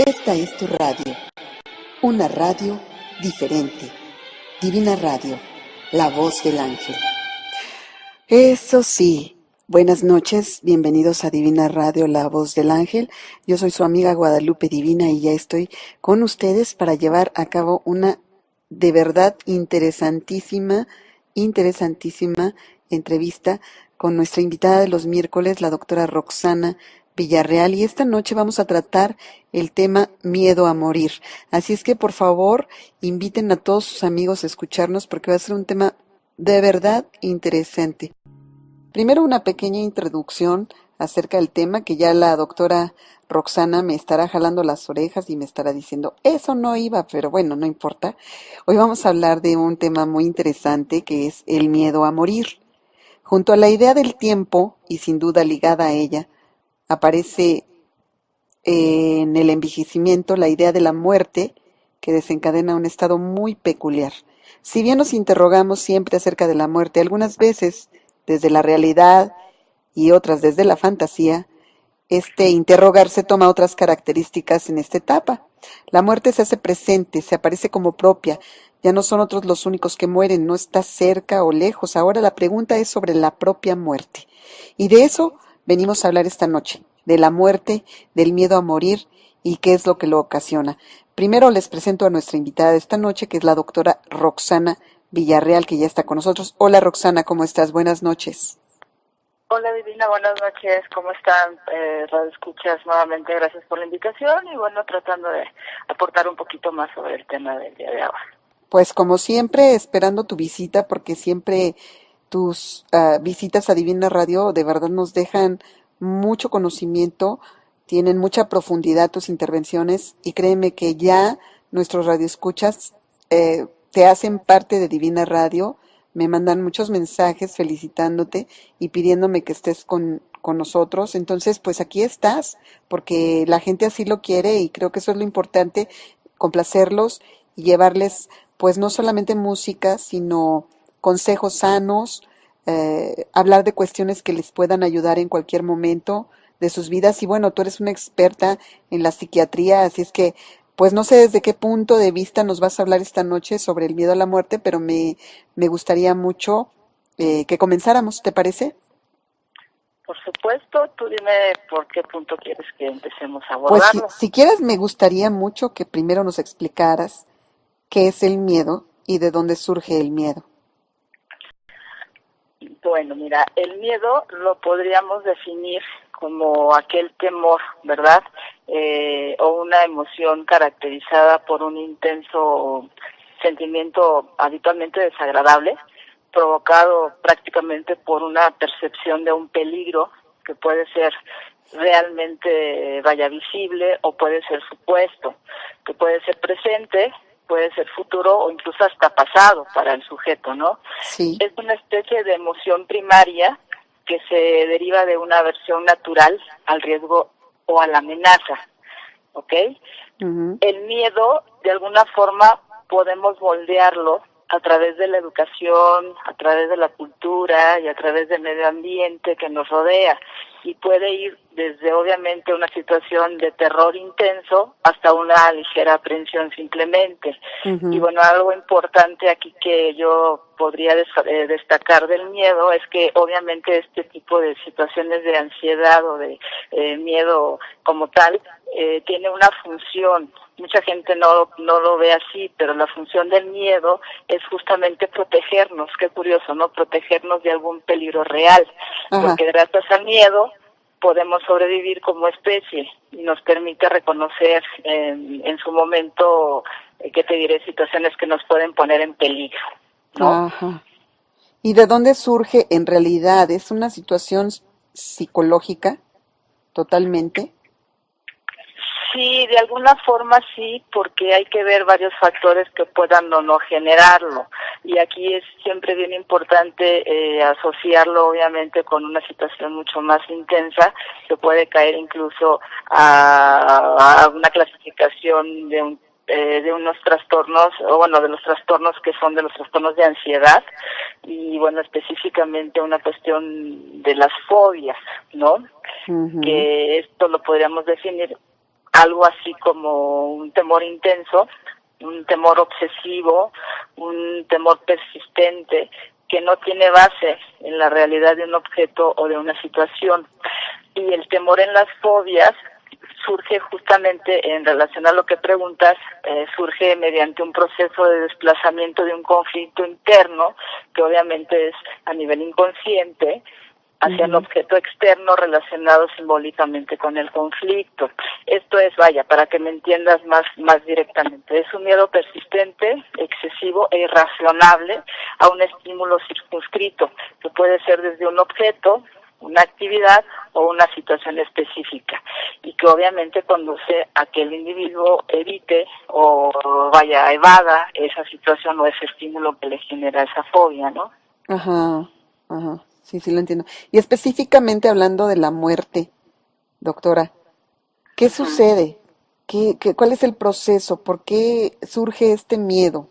Esta es tu radio, una radio diferente. Divina Radio, la voz del ángel. Eso sí, buenas noches, bienvenidos a Divina Radio, la voz del ángel. Yo soy su amiga Guadalupe Divina y ya estoy con ustedes para llevar a cabo una de verdad interesantísima entrevista con nuestra invitada de los miércoles, la doctora Roxana Villarreal, y esta noche vamos a tratar el tema miedo a morir. Así es que por favor inviten a todos sus amigos a escucharnos porque va a ser un tema de verdad interesante. Primero una pequeña introducción acerca del tema que ya la doctora Roxana me estará jalando las orejas y me estará diciendo, eso no iba, pero bueno, no importa. Hoy vamos a hablar de un tema muy interesante que es el miedo a morir. Junto a la idea del tiempo, y sin duda ligada a ella, aparece en el envejecimiento la idea de la muerte que desencadena un estado muy peculiar. Si bien nos interrogamos siempre acerca de la muerte, algunas veces desde la realidad y otras desde la fantasía, este interrogarse toma otras características en esta etapa. La muerte se hace presente, se aparece como propia, ya no son otros los únicos que mueren, no está cerca o lejos. Ahora la pregunta es sobre la propia muerte. Y de eso venimos a hablar esta noche, de la muerte, del miedo a morir y qué es lo que lo ocasiona. Primero les presento a nuestra invitada de esta noche, que es la doctora Roxana Villarreal, que ya está con nosotros. Hola Roxana, ¿cómo estás? Buenas noches. Hola Divina, buenas noches, ¿cómo están? Radio Escuchas, nuevamente gracias por la invitación y bueno, tratando de aportar un poquito más sobre el tema del día de ahora. Pues como siempre, esperando tu visita, porque siempre tus visitas a Divina Radio de verdad nos dejan mucho conocimiento, tienen mucha profundidad tus intervenciones y créeme que ya nuestros radioescuchas te hacen parte de Divina Radio, me mandan muchos mensajes felicitándote y pidiéndome que estés con nosotros. Entonces, pues aquí estás, porque la gente así lo quiere y creo que eso es lo importante, complacerlos y llevarles pues no solamente música, sino consejos sanos, hablar de cuestiones que les puedan ayudar en cualquier momento de sus vidas. Y bueno, tú eres una experta en la psiquiatría, así es que pues no sé desde qué punto de vista nos vas a hablar esta noche sobre el miedo a la muerte, pero me gustaría mucho que comenzáramos, ¿te parece? Por supuesto, tú dime por qué punto quieres que empecemos a Pues abordarlo. si quieres, me gustaría mucho que primero nos explicaras qué es el miedo y de dónde surge el miedo. Bueno, mira, el miedo lo podríamos definir como aquel temor, ¿verdad? O una emoción caracterizada por un intenso sentimiento habitualmente desagradable, provocado prácticamente por una percepción de un peligro que puede ser realmente visible o puede ser supuesto, que puede ser presente, puede ser futuro o incluso hasta pasado para el sujeto, ¿no? Sí. Es una especie de emoción primaria que se deriva de una aversión natural al riesgo o a la amenaza, ¿ok? Uh-huh. El miedo, de alguna forma, podemos moldearlo a través de la educación, a través de la cultura y a través del medio ambiente que nos rodea. Y puede ir desde, obviamente, una situación de terror intenso hasta una ligera aprensión simplemente. Uh-huh. Y bueno, algo importante aquí que yo podría destacar del miedo es que obviamente este tipo de situaciones de ansiedad o de miedo como tal tiene una función. Mucha gente no lo ve así, pero la función del miedo es justamente protegernos. Qué curioso, ¿no? Protegernos de algún peligro real. Ajá. Porque gracias al miedo podemos sobrevivir como especie y nos permite reconocer en su momento, ¿qué te diré? Situaciones que nos pueden poner en peligro, ¿no? Ajá. ¿Y de dónde surge en realidad? ¿Es una situación psicológica totalmente? Sí, de alguna forma sí, porque hay que ver varios factores que puedan o no generarlo. Y aquí es siempre bien importante asociarlo, obviamente, con una situación mucho más intensa, que puede caer incluso a una clasificación de unos trastornos, o bueno, de los trastornos que son de los trastornos de ansiedad, y bueno, específicamente una cuestión de las fobias, ¿no? Uh-huh. Que esto lo podríamos definir algo así como un temor intenso, un temor obsesivo, un temor persistente que no tiene base en la realidad de un objeto o de una situación. Y el temor en las fobias surge justamente en relación a lo que preguntas, surge mediante un proceso de desplazamiento de un conflicto interno, que obviamente es a nivel inconsciente, hacia un ujú. objeto externo relacionado simbólicamente con el conflicto. Esto es, vaya, para que me entiendas más directamente, es un miedo persistente, excesivo e irracionable a un estímulo circunscrito, que puede ser desde un objeto, una actividad o una situación específica, y que obviamente conduce a que el individuo evite o vaya, evada esa situación o ese estímulo que le genera esa fobia, ¿no? Ajá, ajá, sí, sí lo entiendo. Y específicamente hablando de la muerte, doctora, ¿qué Ujú. sucede? ¿Cuál es el proceso? ¿Por qué surge este miedo?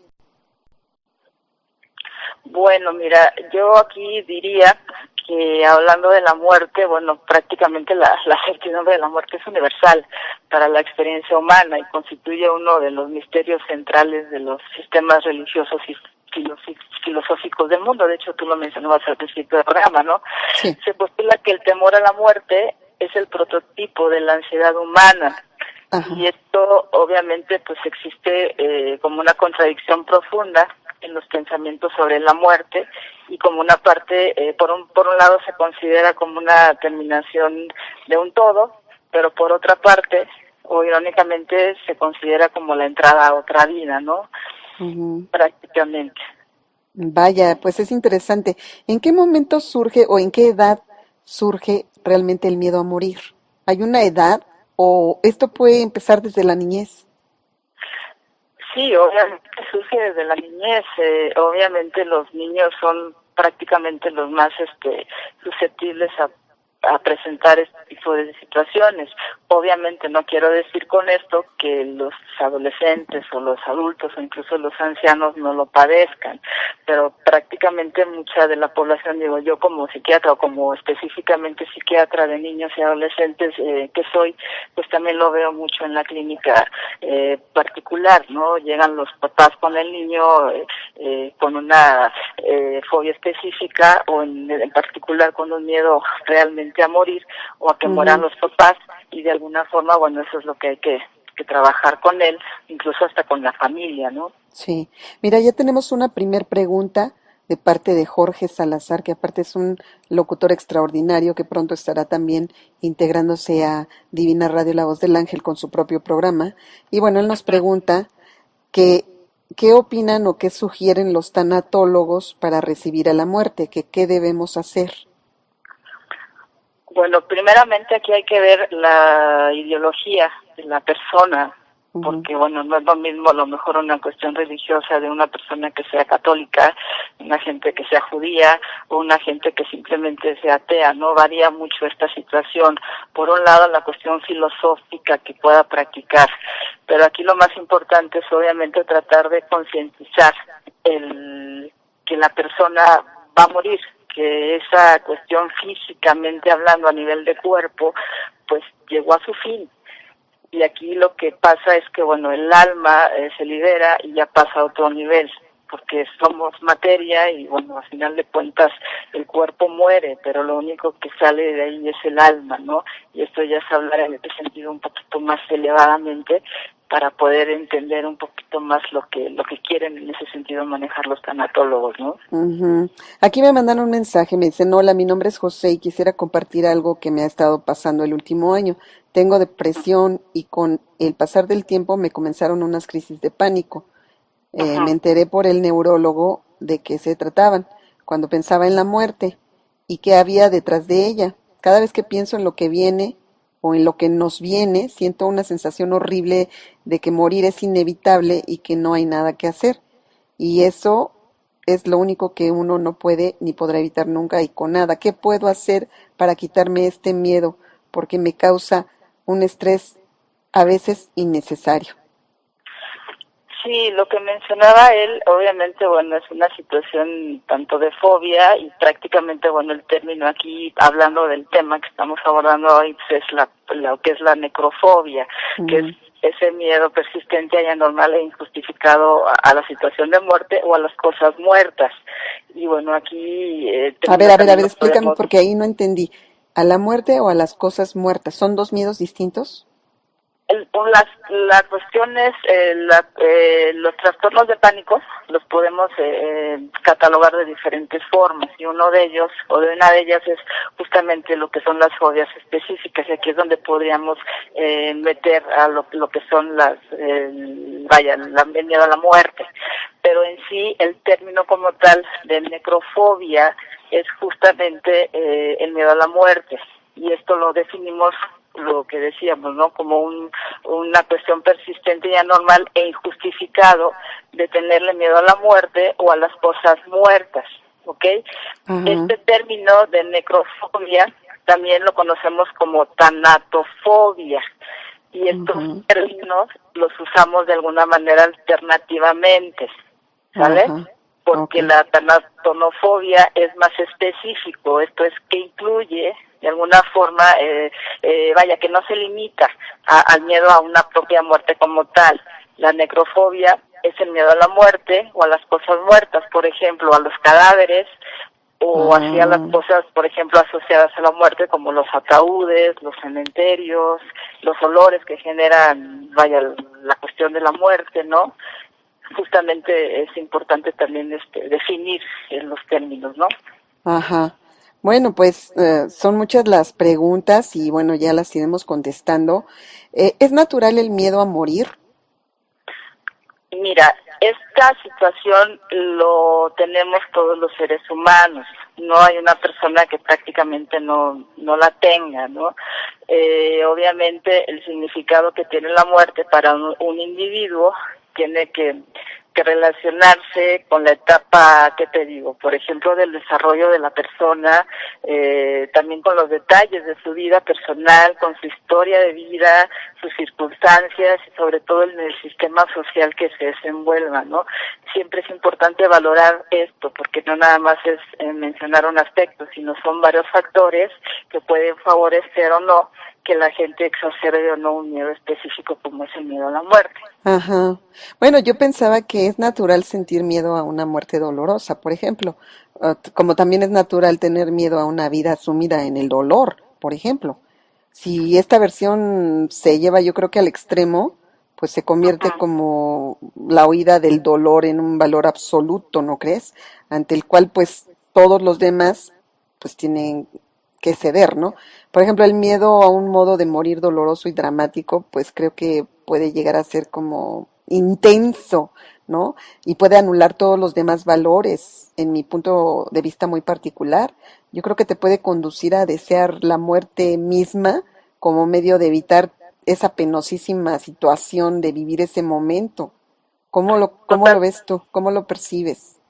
Bueno, mira, yo aquí diría que hablando de la muerte, bueno, prácticamente la certidumbre de la muerte es universal para la experiencia humana y constituye uno de los misterios centrales de los sistemas religiosos y filosóficos del mundo. De hecho, tú lo mencionabas al principio del programa, ¿no? Sí, Se postula que el temor a la muerte es el prototipo de la ansiedad humana, y ajá, esto obviamente pues existe como una contradicción profunda en los pensamientos sobre la muerte, y como una parte, por un lado se considera como una terminación de un todo, pero por otra parte, o irónicamente, se considera como la entrada a otra vida, ¿no? ujú. Prácticamente. Vaya, pues es interesante. ¿En qué momento surge o en qué edad surge realmente el miedo a morir? ¿Hay una edad o esto puede empezar desde la niñez? Sí, obviamente surge desde la niñez. Obviamente los niños son prácticamente los más susceptibles a presentar este tipo de situaciones. Obviamente no quiero decir con esto que los adolescentes o los adultos o incluso los ancianos no lo padezcan, pero prácticamente mucha de la población, digo yo como psiquiatra o como específicamente psiquiatra de niños y adolescentes que soy, pues también lo veo mucho en la clínica particular, ¿no? Llegan los papás con el niño con una fobia específica o en particular con un miedo realmente a morir o a que mueran Ujú, los papás, y de alguna forma, bueno, eso es lo que hay que trabajar con él, incluso hasta con la familia, ¿no? sí. Mira, ya tenemos una primer pregunta de parte de Jorge Salazar, que aparte es un locutor extraordinario que pronto estará también integrándose a Divina Radio La Voz del Ángel con su propio programa. Y bueno, él nos pregunta que qué opinan o qué sugieren los tanatólogos para recibir a la muerte, que qué debemos hacer. Bueno, primeramente aquí hay que ver la ideología de la persona, Ujú, porque bueno, no es lo mismo a lo mejor una cuestión religiosa de una persona que sea católica, una gente que sea judía o una gente que simplemente sea atea, ¿no? Varía mucho esta situación. Por un lado, la cuestión filosófica que pueda practicar, pero aquí lo más importante es obviamente tratar de concientizar que la persona va a morir, que esa cuestión físicamente hablando a nivel de cuerpo, pues llegó a su fin. Y aquí lo que pasa es que, bueno, el alma se libera y ya pasa a otro nivel, porque somos materia y, bueno, al final de cuentas el cuerpo muere, pero lo único que sale de ahí es el alma, ¿no? Y esto ya es hablar en este sentido un poquito más elevadamente para poder entender un poquito más lo que quieren en ese sentido manejar los tanatólogos, ¿no? ujú. Aquí me mandan un mensaje, me dicen, hola, mi nombre es José y quisiera compartir algo que me ha estado pasando el último año. Tengo depresión y con el pasar del tiempo me comenzaron unas crisis de pánico. Me Ajá. enteré por el neurólogo de qué se trataban, cuando pensaba en la muerte y qué había detrás de ella. Cada vez que pienso en lo que viene o en lo que nos viene, siento una sensación horrible de que morir es inevitable y que no hay nada que hacer. Y eso es lo único que uno no puede ni podrá evitar nunca y con nada. ¿Qué puedo hacer para quitarme este miedo? Porque me causa un estrés a veces innecesario. Sí, lo que mencionaba él, obviamente, bueno, es una situación tanto de fobia y prácticamente, bueno, el término aquí, hablando del tema que estamos abordando hoy, pues es lo que es la necrofobia, que es Mm. ese miedo persistente y anormal e injustificado a la situación de muerte o a las cosas muertas. Y bueno, aquí el término A también ver, lo explícame podemos porque ahí no entendí. ¿A la muerte o a las cosas muertas? ¿Son dos miedos distintos? la cuestión es los trastornos de pánico los podemos catalogar de diferentes formas y uno de ellos o de una de ellas es justamente lo que son las fobias específicas y aquí es donde podríamos meter a lo que son el miedo a la muerte, pero en sí el término como tal de necrofobia es justamente el miedo a la muerte y esto lo definimos lo que decíamos, ¿no? Como una cuestión persistente y anormal e injustificado de tenerle miedo a la muerte o a las cosas muertas, ¿ok? Ajá, Este término de necrofobia también lo conocemos como tanatofobia y estos ajá, términos los usamos de alguna manera alternativamente, ¿sale? ajá, ok, Porque la tanatonofobia es más específico, esto es que incluye de alguna forma, que no se limita al miedo a una propia muerte como tal. La necrofobia es el miedo a la muerte o a las cosas muertas, por ejemplo, a los cadáveres o hacia las ah, cosas, por ejemplo, asociadas a la muerte, como los ataúdes, los cementerios, los olores que generan, la cuestión de la muerte, ¿no? Justamente es importante también definir los términos, ¿no? ajá. Bueno, pues son muchas las preguntas y bueno, ya las iremos contestando. ¿Es natural el miedo a morir? Mira, esta situación lo tenemos todos los seres humanos. No hay una persona que prácticamente no la tenga, ¿no? Obviamente el significado que tiene la muerte para un individuo tiene que relacionarse con la etapa, ¿qué te digo? Por ejemplo, del desarrollo de la persona, también con los detalles de su vida personal, con su historia de vida, sus circunstancias y sobre todo en el sistema social que se desenvuelva, ¿no? Siempre es importante valorar esto, porque no nada más es mencionar un aspecto, sino son varios factores que pueden favorecer o no que la gente exacerbe o no un miedo específico como es el miedo a la muerte. Ajá. Bueno, yo pensaba que es natural sentir miedo a una muerte dolorosa, por ejemplo, como también es natural tener miedo a una vida sumida en el dolor, por ejemplo. Si esta versión se lleva, yo creo que al extremo, pues se convierte Ujú. como la huida del dolor en un valor absoluto, ¿no crees? Ante el cual, pues, todos los demás, pues, tienen que ceder, ¿no? Por ejemplo, el miedo a un modo de morir doloroso y dramático, pues creo que puede llegar a ser como intenso, ¿no? Y puede anular todos los demás valores, en mi punto de vista muy particular. Yo creo que te puede conducir a desear la muerte misma como medio de evitar esa penosísima situación de vivir ese momento. Cómo lo Total, ves tú? ¿Cómo lo percibes?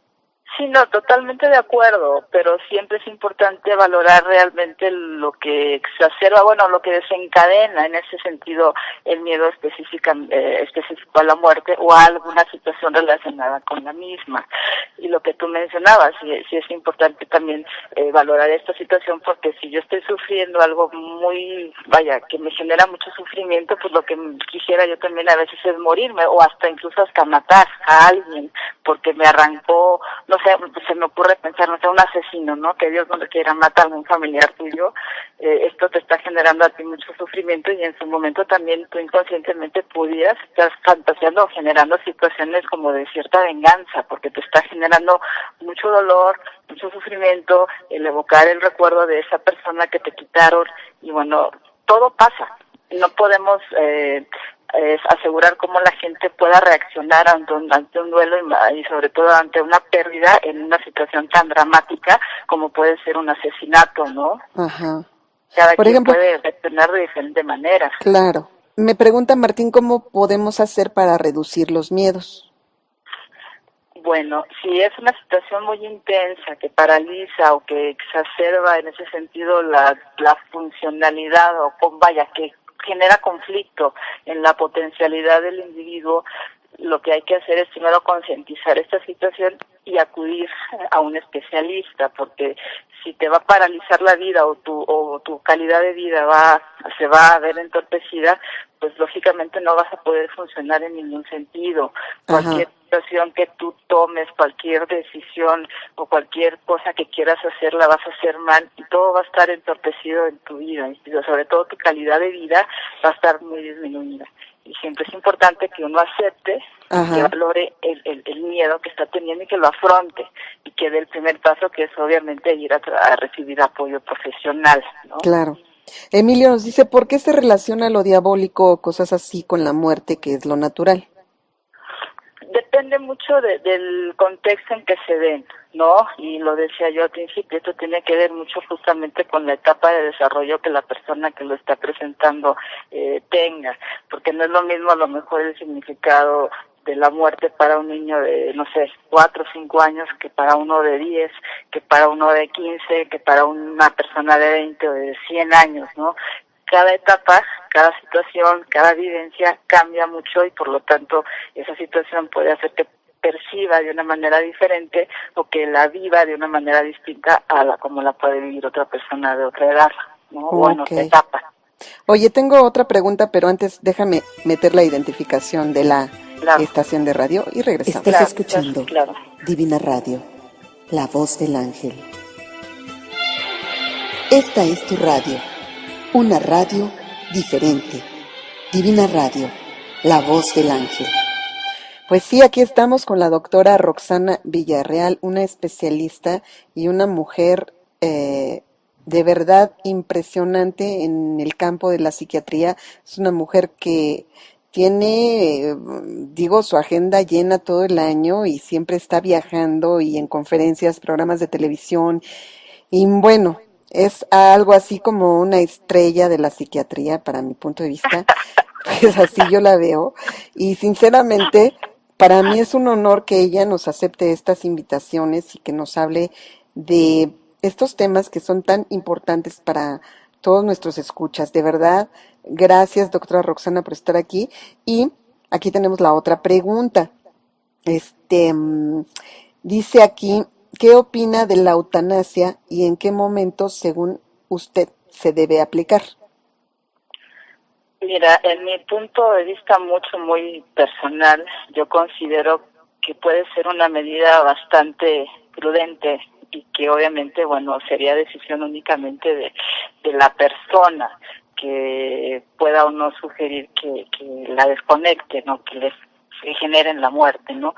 sí, no, totalmente de acuerdo, pero siempre es importante valorar realmente lo que exacerba, bueno, lo que desencadena en ese sentido el miedo específico a la muerte o a alguna situación relacionada con la misma. Y lo que tú mencionabas, sí es importante también valorar esta situación porque si yo estoy sufriendo algo que me genera mucho sufrimiento, pues lo que quisiera yo también a veces es morirme o incluso hasta matar a alguien porque me arrancó, no sé, se me ocurre pensar, no sé, un asesino, ¿no? Que Dios no le quiera matar a un familiar tuyo, esto te está generando a ti mucho sufrimiento y en su momento también tú inconscientemente pudieras estar fantaseando o generando situaciones como de cierta venganza, porque te está generando mucho dolor, mucho sufrimiento, el evocar el recuerdo de esa persona que te quitaron y bueno, todo pasa. No podemos asegurar cómo la gente pueda reaccionar ante un duelo y sobre todo ante una pérdida en una situación tan dramática como puede ser un asesinato, ¿no? Ajá. Cada Por quien ejemplo, puede reaccionar de diferente manera. claro. Me pregunta Martín, ¿cómo podemos hacer para reducir los miedos? Bueno, si es una situación muy intensa que paraliza o que exacerba en ese sentido la funcionalidad que genera conflicto en la potencialidad del individuo, lo que hay que hacer es primero concientizar esta situación y acudir a un especialista, porque si te va a paralizar la vida o tu calidad de vida se va a ver entorpecida, pues lógicamente no vas a poder funcionar en ningún sentido. Ajá. Cualquier situación que tú tomes, cualquier decisión o cualquier cosa que quieras hacer, la vas a hacer mal y todo va a estar entorpecido en tu vida, y sobre todo tu calidad de vida va a estar muy disminuida. Y siempre es importante que uno acepte y que Ajá. valore el miedo que está teniendo y que lo afronte y que dé el primer paso, que es obviamente ir a recibir apoyo profesional, ¿no? Claro. Emilio nos dice, ¿por qué se relaciona lo diabólico o cosas así con la muerte, que es lo natural? Depende mucho del contexto en que se den, ¿no? Y lo decía yo al principio, esto tiene que ver mucho justamente con la etapa de desarrollo que la persona que lo está presentando tenga, porque no es lo mismo a lo mejor el significado de la muerte para un niño de, no sé, 4 o 5 años, que para uno de 10, que para uno de 15, que para una persona de 20 o de 100 años, ¿no? Cada etapa, cada situación, cada vivencia cambia mucho y por lo tanto esa situación puede hacer que perciba de una manera diferente o que la viva de una manera distinta a la como la puede vivir otra persona de otra edad, ¿no? O en Ok. otra etapa. Oye, tengo otra pregunta, pero antes déjame meter la identificación de la Claro, estación de radio y regresamos. Estás claro, escuchando claro. Divina Radio, la voz del ángel. Esta es tu radio, una radio diferente. Divina Radio, la voz del ángel. Pues sí, aquí estamos con la doctora Roxana Villarreal, una especialista y una mujer de verdad impresionante en el campo de la psiquiatría. Es una mujer que tiene, digo, su agenda llena todo el año y siempre está viajando y en conferencias, programas de televisión. Y bueno, es algo así como una estrella de la psiquiatría para mi punto de vista. Pues así yo la veo. Y sinceramente, para mí es un honor que ella nos acepte estas invitaciones y que nos hable de estos temas que son tan importantes para todos nuestros escuchas. De verdad, gracias, doctora Roxana, por estar aquí. Y aquí tenemos la otra pregunta. Este, dice aquí, ¿qué opina de la eutanasia y en qué momento, según usted, se debe aplicar? Mira, en mi punto de vista muy personal, yo considero que puede ser una medida bastante prudente y que obviamente, bueno, sería decisión únicamente de la persona, que pueda o no sugerir que la desconecte, ¿no? Que generen la muerte, ¿no?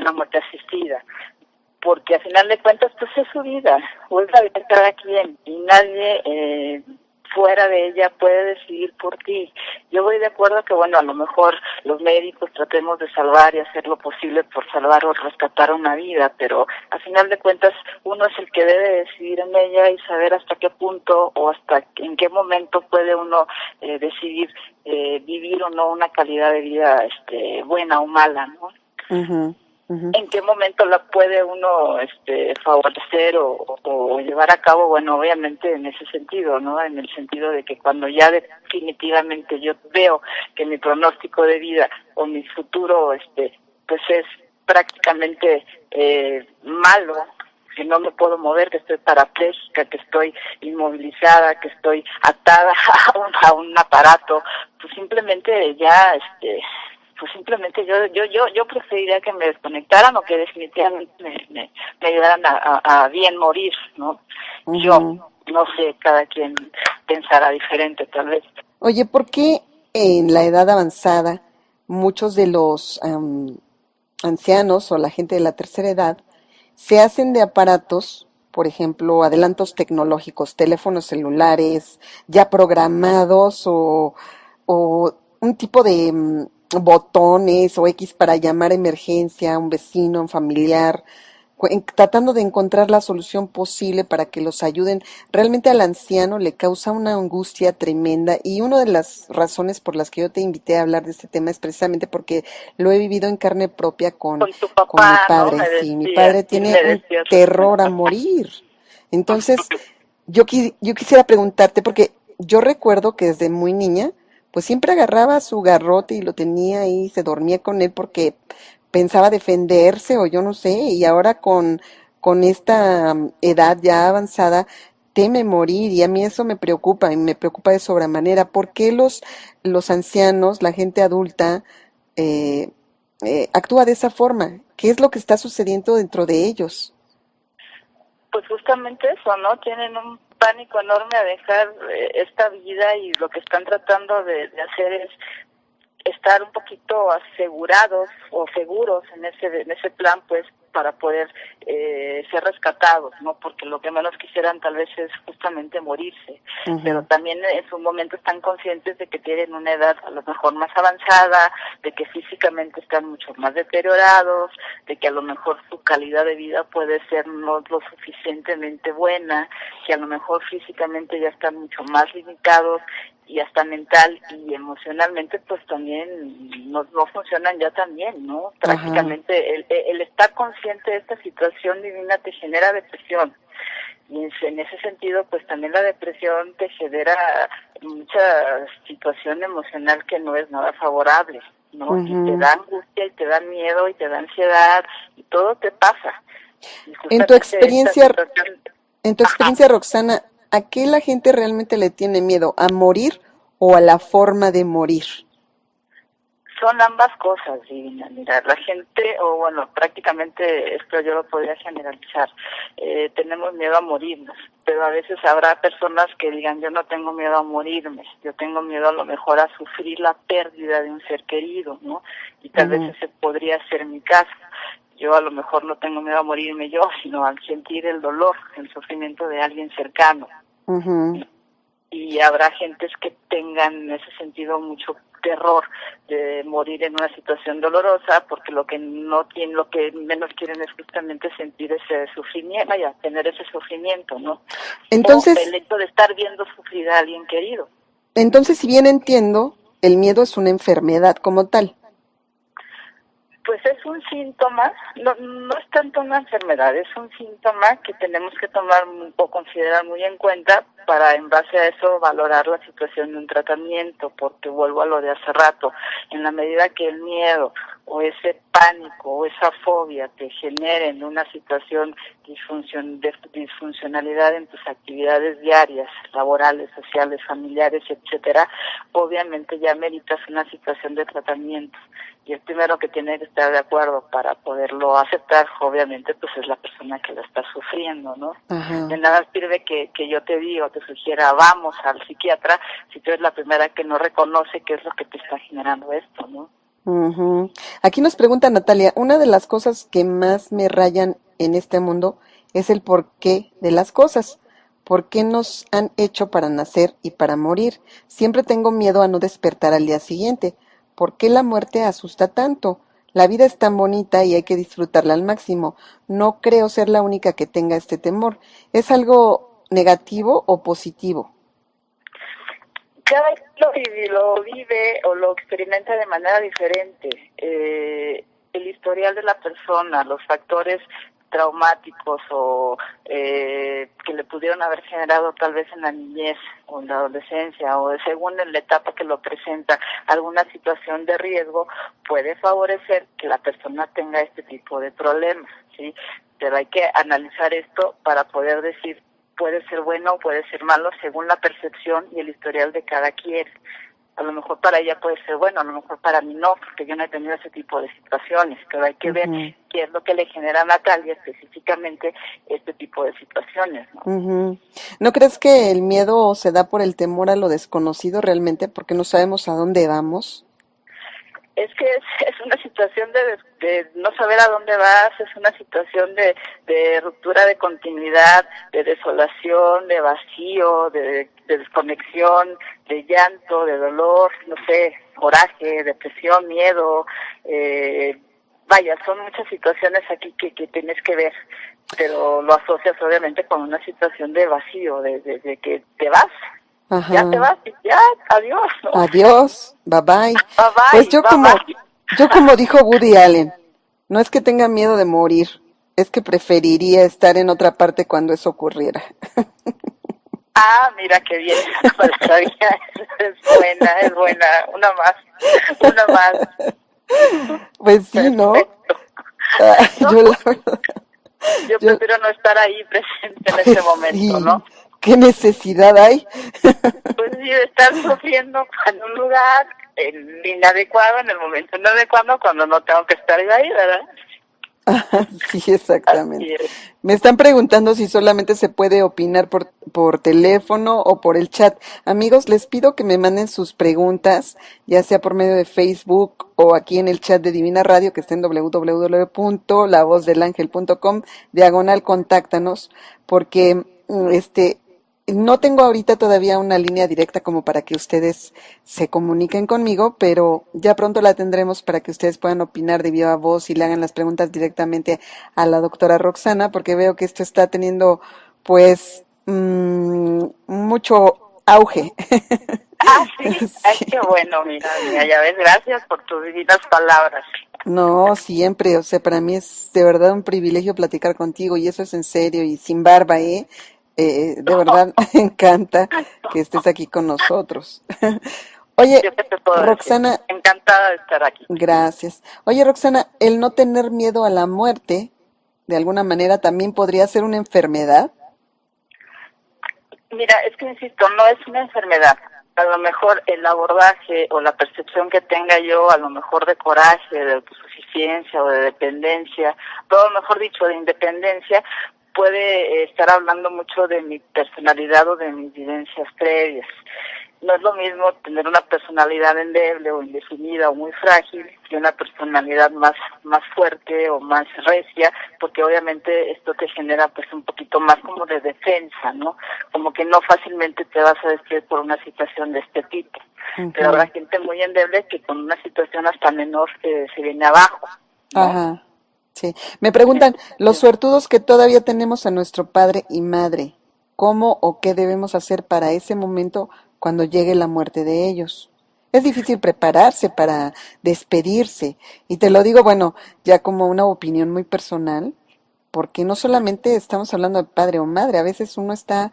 La muerte asistida. Porque al final de cuentas, pues es su vida, o es la vida de cada quien, y nadie fuera de ella puede decidir por ti. Yo voy de acuerdo que, bueno, a lo mejor los médicos tratemos de salvar y hacer lo posible por salvar o rescatar una vida, pero al final de cuentas uno es el que debe decidir en ella y saber hasta qué punto o hasta en qué momento puede uno decidir vivir o no una calidad de vida buena o mala, ¿no? Uh-huh, uh-huh. ¿En qué momento la puede uno favorecer o llevar a cabo? Bueno, obviamente en ese sentido, ¿no? En el sentido de que cuando ya definitivamente yo veo que mi pronóstico de vida o mi futuro pues es prácticamente malo, que no me puedo mover, que estoy parapléjica, que estoy inmovilizada, que estoy atada a un aparato, pues simplemente ya pues simplemente yo preferiría que me desconectaran o que definitivamente me ayudaran a bien morir, ¿no? Yo, Uh-huh. no sé, cada quien pensará diferente tal vez. Oye, ¿por qué en la edad avanzada muchos de los ancianos o la gente de la tercera edad se hacen de aparatos, por ejemplo, adelantos tecnológicos, teléfonos celulares ya programados o un tipo de botones o X para llamar a emergencia a un vecino, a un familiar, tratando de encontrar la solución posible para que los ayuden? Realmente al anciano le causa una angustia tremenda y una de las razones por las que yo te invité a hablar de este tema es precisamente porque lo he vivido en carne propia Con tu con mi papá, ¿no? padre. Me Sí, mi decías, padre sí tiene me un decías. terror a morir. Entonces, yo quisiera preguntarte, porque yo recuerdo que desde muy niña, pues siempre agarraba su garrote y lo tenía ahí, se dormía con él porque pensaba defenderse o yo no sé, y ahora con esta edad ya avanzada teme morir y a mí eso me preocupa y me preocupa de sobremanera. ¿Por qué los ancianos, la gente adulta, eh, actúa de esa forma? ¿Qué es lo que está sucediendo dentro de ellos? Pues justamente eso, ¿no? Tienen un pánico enorme a dejar esta vida y lo que están tratando de hacer es estar un poquito asegurados o seguros en ese plan, pues, para poder ser rescatados, ¿no? Porque lo que menos quisieran tal vez es justamente morirse, pero Ujú, también en su momento están conscientes de que tienen una edad a lo mejor más avanzada, de que físicamente están mucho más deteriorados, de que a lo mejor su calidad de vida puede ser no lo suficientemente buena, que a lo mejor físicamente ya están mucho más limitados y hasta mental y emocionalmente pues también no funcionan ya también, ¿no? ajá, Prácticamente el estar consciente de esta situación divina te genera depresión y en ese sentido pues también la depresión te genera mucha situación emocional que no es nada favorable, ¿no? Y te ujú. da angustia y te da miedo y te da ansiedad y todo te pasa y En tu justamente esta experiencia, situación. en tu Ajá. experiencia, Roxana, ¿a qué la gente realmente le tiene miedo? ¿A morir o a la forma de morir? Son ambas cosas, Divina. Mira, la gente, o bueno, prácticamente esto yo lo podría generalizar, tenemos miedo a morirnos, pero a veces habrá personas que digan, yo no tengo miedo a morirme, yo tengo miedo a lo mejor a sufrir la pérdida de un ser querido, ¿no? Y tal vez Ujú, ese podría ser mi caso. Yo a lo mejor no tengo miedo a morirme yo, sino al sentir el dolor, el sufrimiento de alguien cercano. ujú. Y habrá gentes que tengan en ese sentido mucho terror de morir en una situación dolorosa porque lo que no tienen, lo que menos quieren es justamente sentir ese sufrimiento, vaya, tener ese sufrimiento, ¿no? O el Entonces, hecho de estar viendo sufrir a alguien querido. entonces, si bien entiendo, el miedo es una enfermedad como tal. Pues es un síntoma, no es tanto una enfermedad, es un síntoma que tenemos que tomar o considerar muy en cuenta para en base a eso valorar la situación de un tratamiento, porque vuelvo a lo de hace rato, en la medida que el miedo o ese pánico o esa fobia te generen una situación de disfuncionalidad en tus actividades diarias, laborales, sociales, familiares, etcétera, obviamente ya meritas una situación de tratamiento y el primero que tiene que estar de acuerdo para poderlo aceptar, obviamente, pues es la persona que lo está sufriendo, ¿no? De Ajá. nada sirve que yo te diga o te sugiera, vamos al psiquiatra, si tú eres la primera que no reconoce qué es lo que te está generando esto, ¿no? Ujú. Aquí nos pregunta Natalia, una de las cosas que más me rayan en este mundo es el porqué de las cosas. ¿Por qué nos han hecho para nacer y para morir? Siempre tengo miedo a no despertar al día siguiente. ¿Por qué la muerte asusta tanto? La vida es tan bonita y hay que disfrutarla al máximo. No creo ser la única que tenga este temor. ¿Es algo negativo o positivo? Cada quien lo vive o lo experimenta de manera diferente. El historial de la persona, los factores traumáticos o que le pudieron haber generado tal vez en la niñez o en la adolescencia o según en la etapa que lo presenta alguna situación de riesgo puede favorecer que la persona tenga este tipo de problemas, ¿sí? Pero hay que analizar esto para poder decir puede ser bueno o puede ser malo según la percepción y el historial de cada quien. A lo mejor para ella puede ser bueno, a lo mejor para mí no, porque yo no he tenido ese tipo de situaciones, pero hay que ver Ujú, qué es lo que le genera a Natalia específicamente este tipo de situaciones, ¿no? ujú. ¿No crees que el miedo se da por el temor a lo desconocido realmente porque no sabemos a dónde vamos? Es que es una situación de no saber a dónde vas, es una situación de ruptura de continuidad, de desolación, de vacío, de desconexión, de llanto, de dolor, no sé, coraje, depresión, miedo, vaya, son muchas situaciones aquí que tienes que ver, pero lo asocias obviamente con una situación de vacío, de que ya te Ajá. vas y ya, adiós, ¿no? Adiós, bye bye. Bye Pues bye, bye bye. yo como dijo Woody Allen, no es que tenga miedo de morir, es que preferiría estar en otra parte cuando eso ocurriera. Ah, mira qué bien, es buena, una más, Pues sí, ¿no? perfecto. No, Yo la pues verdad, yo yo, prefiero no estar ahí presente en pues ese momento, ¿no? sí, ¿qué necesidad hay? Pues sí, de estar sufriendo en un lugar inadecuado, en el momento inadecuado, cuando no tengo que estar ahí, ¿verdad? Sí, Así exactamente. es. Me están preguntando si solamente se puede opinar por teléfono o por el chat. Amigos, les pido que me manden sus preguntas, ya sea por medio de Facebook o aquí en el chat de Divina Radio, que está en www.lavozdelangel.com, diagonal contáctanos, porque no tengo ahorita todavía una línea directa como para que ustedes se comuniquen conmigo, pero ya pronto la tendremos para que ustedes puedan opinar de viva voz y le hagan las preguntas directamente a la doctora Roxana, porque veo que esto está teniendo pues mucho auge. Ah, sí, ay, Sí. qué bueno, mira, ya ves, gracias por tus divinas palabras. No, siempre, o sea, para mí es de verdad un privilegio platicar contigo y eso es en serio y sin barba, ¿eh? De verdad me encanta que estés aquí con nosotros. Oye, ¿Yo qué te puedo decir? Roxana, Encantada de estar aquí. gracias. Oye, Roxana, el no tener miedo a la muerte, de alguna manera, también podría ser una enfermedad. Mira, es que insisto, no es una enfermedad. A lo mejor el abordaje o la percepción que tenga yo, a lo mejor de coraje, de autosuficiencia o de dependencia, todo mejor dicho, de independencia, puede estar hablando mucho de mi personalidad o de mis vivencias previas. No es lo mismo tener una personalidad endeble o indefinida o muy frágil que una personalidad más fuerte o más recia, porque obviamente esto te genera pues un poquito más como de defensa, ¿no? Como que no fácilmente te vas a destruir por una situación de este tipo. Pero habrá Ujú. gente muy endeble que con una situación hasta menor se viene abajo, ¿no? Ajá, sí. Me preguntan, los suertudos que todavía tenemos a nuestro padre y madre, ¿cómo o qué debemos hacer para ese momento cuando llegue la muerte de ellos? Es difícil prepararse para despedirse. Y te lo digo, bueno, ya como una opinión muy personal, porque no solamente estamos hablando de padre o madre, a veces uno está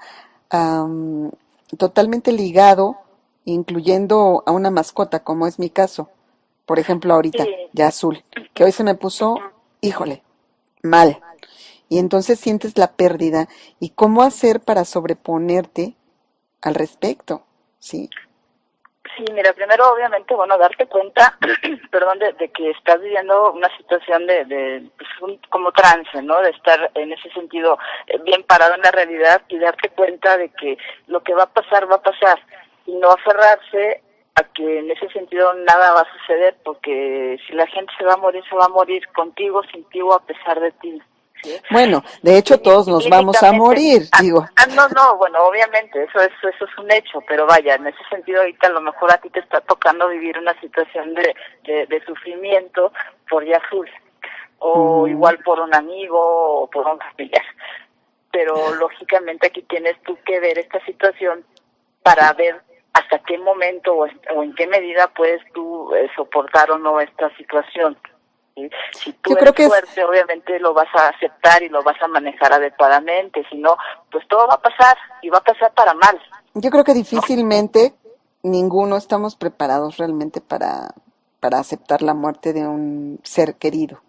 am, totalmente ligado, incluyendo a una mascota, como es mi caso. Por ejemplo, ahorita, Sí. ya azul, que hoy se me puso, híjole, mal. Y entonces sientes la pérdida y cómo hacer para sobreponerte al respecto, ¿sí? Sí, mira, primero obviamente, bueno, darte cuenta, perdón, de que estás viviendo una situación de pues, como trance, ¿no? De estar en ese sentido bien parado en la realidad y darte cuenta de que lo que va a pasar y no aferrarse a que en ese sentido nada va a suceder, porque si la gente se va a morir contigo, sin ti o a pesar de ti, ¿sí? Bueno, de hecho todos nos vamos a Clínicamente, morir, digo. no, bueno, obviamente, eso es un hecho, pero vaya, en ese sentido ahorita a lo mejor a ti te está tocando vivir una situación de sufrimiento por ya azul, o Ujú. igual por un amigo o por un familiar. Pero lógicamente aquí tienes tú que ver esta situación para ver hasta qué momento o en qué medida puedes tú soportar o no esta situación. ¿Sí? Si tú Yo eres creo que es, fuerte, obviamente lo vas a aceptar y lo vas a manejar adecuadamente, si no, pues todo va a pasar y va a pasar para mal, yo creo que ¿no? difícilmente ninguno estamos preparados realmente para aceptar la muerte de un ser querido.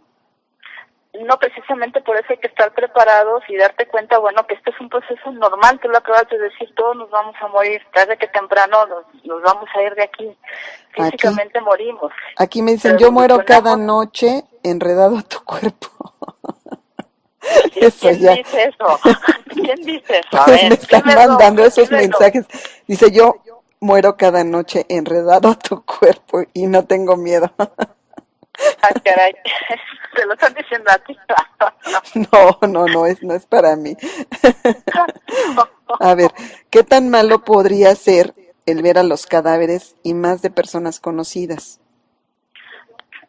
No, precisamente por eso hay que estar preparados y darte cuenta, bueno, que este es un proceso normal, tú lo acabas de decir, todos nos vamos a morir, tarde que temprano nos vamos a ir de aquí, Aquí, físicamente morimos, aquí me dicen, pero yo muero cada evolucionamos. noche enredado a tu cuerpo. ¿Quién, Eso quién ya. dice eso? ¿Quién dice eso? A Pues me ver, están dímelo, mandando esos dímelo. mensajes. Dice, yo muero cada noche enredado a tu cuerpo y no tengo miedo. Ah, caray, te lo están diciendo a ti. No, no, no es para mí. A ver, ¿qué tan malo podría ser el ver a los cadáveres y más de personas conocidas?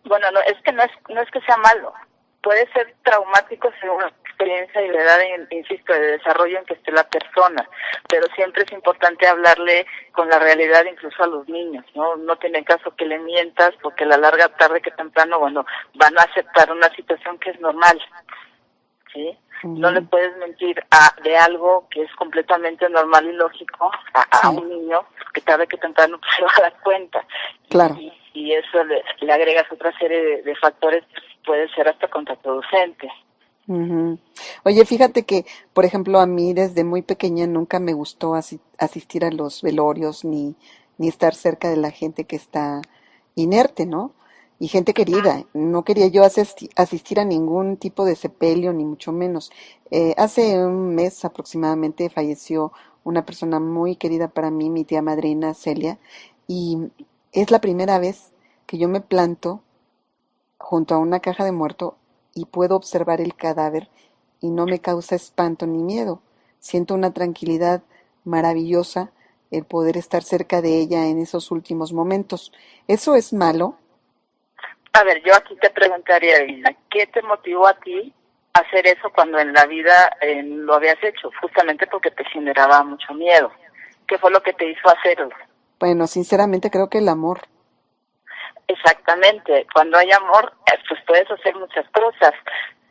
Bueno, no, es que no es que sea malo. Puede ser traumático según la experiencia y la edad, insisto, de desarrollo en que esté la persona, pero siempre es importante hablarle con la realidad incluso a los niños, ¿no? No tiene caso que le mientas porque a la larga, tarde que temprano, bueno, van a aceptar una situación que es normal, ¿sí? No le Ujú. puedes mentir de algo que es completamente normal y lógico a Sí, un niño, que tarde que temprano pues, se va a dar cuenta. claro. Y eso le agregas otra serie de factores, pues, puede ser hasta contraproducente. Ujú. Oye, fíjate que, por ejemplo, a mí desde muy pequeña nunca me gustó asistir a los velorios ni estar cerca de la gente que está inerte, ¿no? Y gente querida. No quería yo asistir a ningún tipo de sepelio, ni mucho menos. Hace un mes aproximadamente falleció una persona muy querida para mí, mi tía madrina Celia, y es la primera vez que yo me planto junto a una caja de muerto y puedo observar el cadáver y no me causa espanto ni miedo. Siento una tranquilidad maravillosa el poder estar cerca de ella en esos últimos momentos. ¿Eso es malo? A ver, yo aquí te preguntaría, Lina, ¿qué te motivó a ti a hacer eso cuando en la vida lo habías hecho? Justamente porque te generaba mucho miedo. ¿Qué fue lo que te hizo hacerlo? Bueno, sinceramente creo que el amor. Exactamente, cuando hay amor, pues puedes hacer muchas cosas,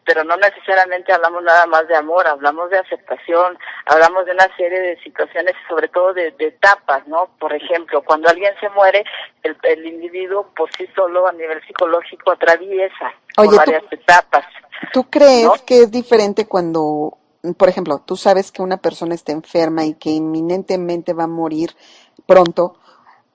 pero no necesariamente hablamos nada más de amor, hablamos de aceptación, hablamos de una serie de situaciones, sobre todo de etapas, ¿no? Por ejemplo, cuando alguien se muere, el individuo por sí solo a nivel psicológico atraviesa por Oye, varias etapas, ¿tú ¿no? crees que es diferente cuando, por ejemplo, tú sabes que una persona está enferma y que inminentemente va a morir pronto,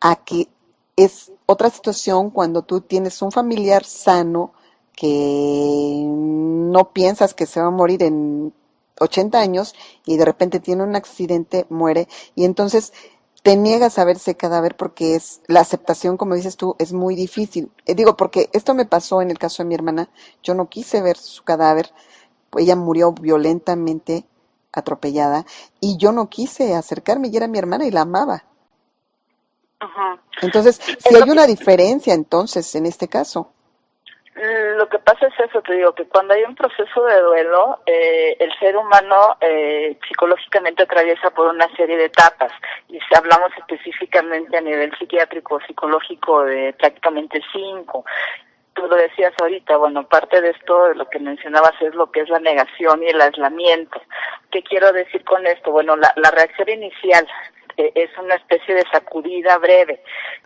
a que es otra situación cuando tú tienes un familiar sano que no piensas que se va a morir en 80 años y de repente tiene un accidente, muere y entonces te niegas a ver ese cadáver porque es la aceptación, como dices tú, es muy difícil. Digo, porque esto me pasó en el caso de mi hermana, yo no quise ver su cadáver, ella murió violentamente atropellada y yo no quise acercarme y era mi hermana y la amaba. Ujú. Entonces, si Es hay lo que una diferencia entonces en este caso. Lo que pasa es eso, te digo, que cuando hay un proceso de duelo, el ser humano psicológicamente atraviesa por una serie de etapas, y si hablamos específicamente a nivel psiquiátrico o psicológico de prácticamente 5. Tú lo decías ahorita, bueno, parte de esto, de lo que mencionabas, es lo que es la negación y el aislamiento. ¿Qué quiero decir con esto? Bueno, la reacción inicial es una especie de sacudida breve,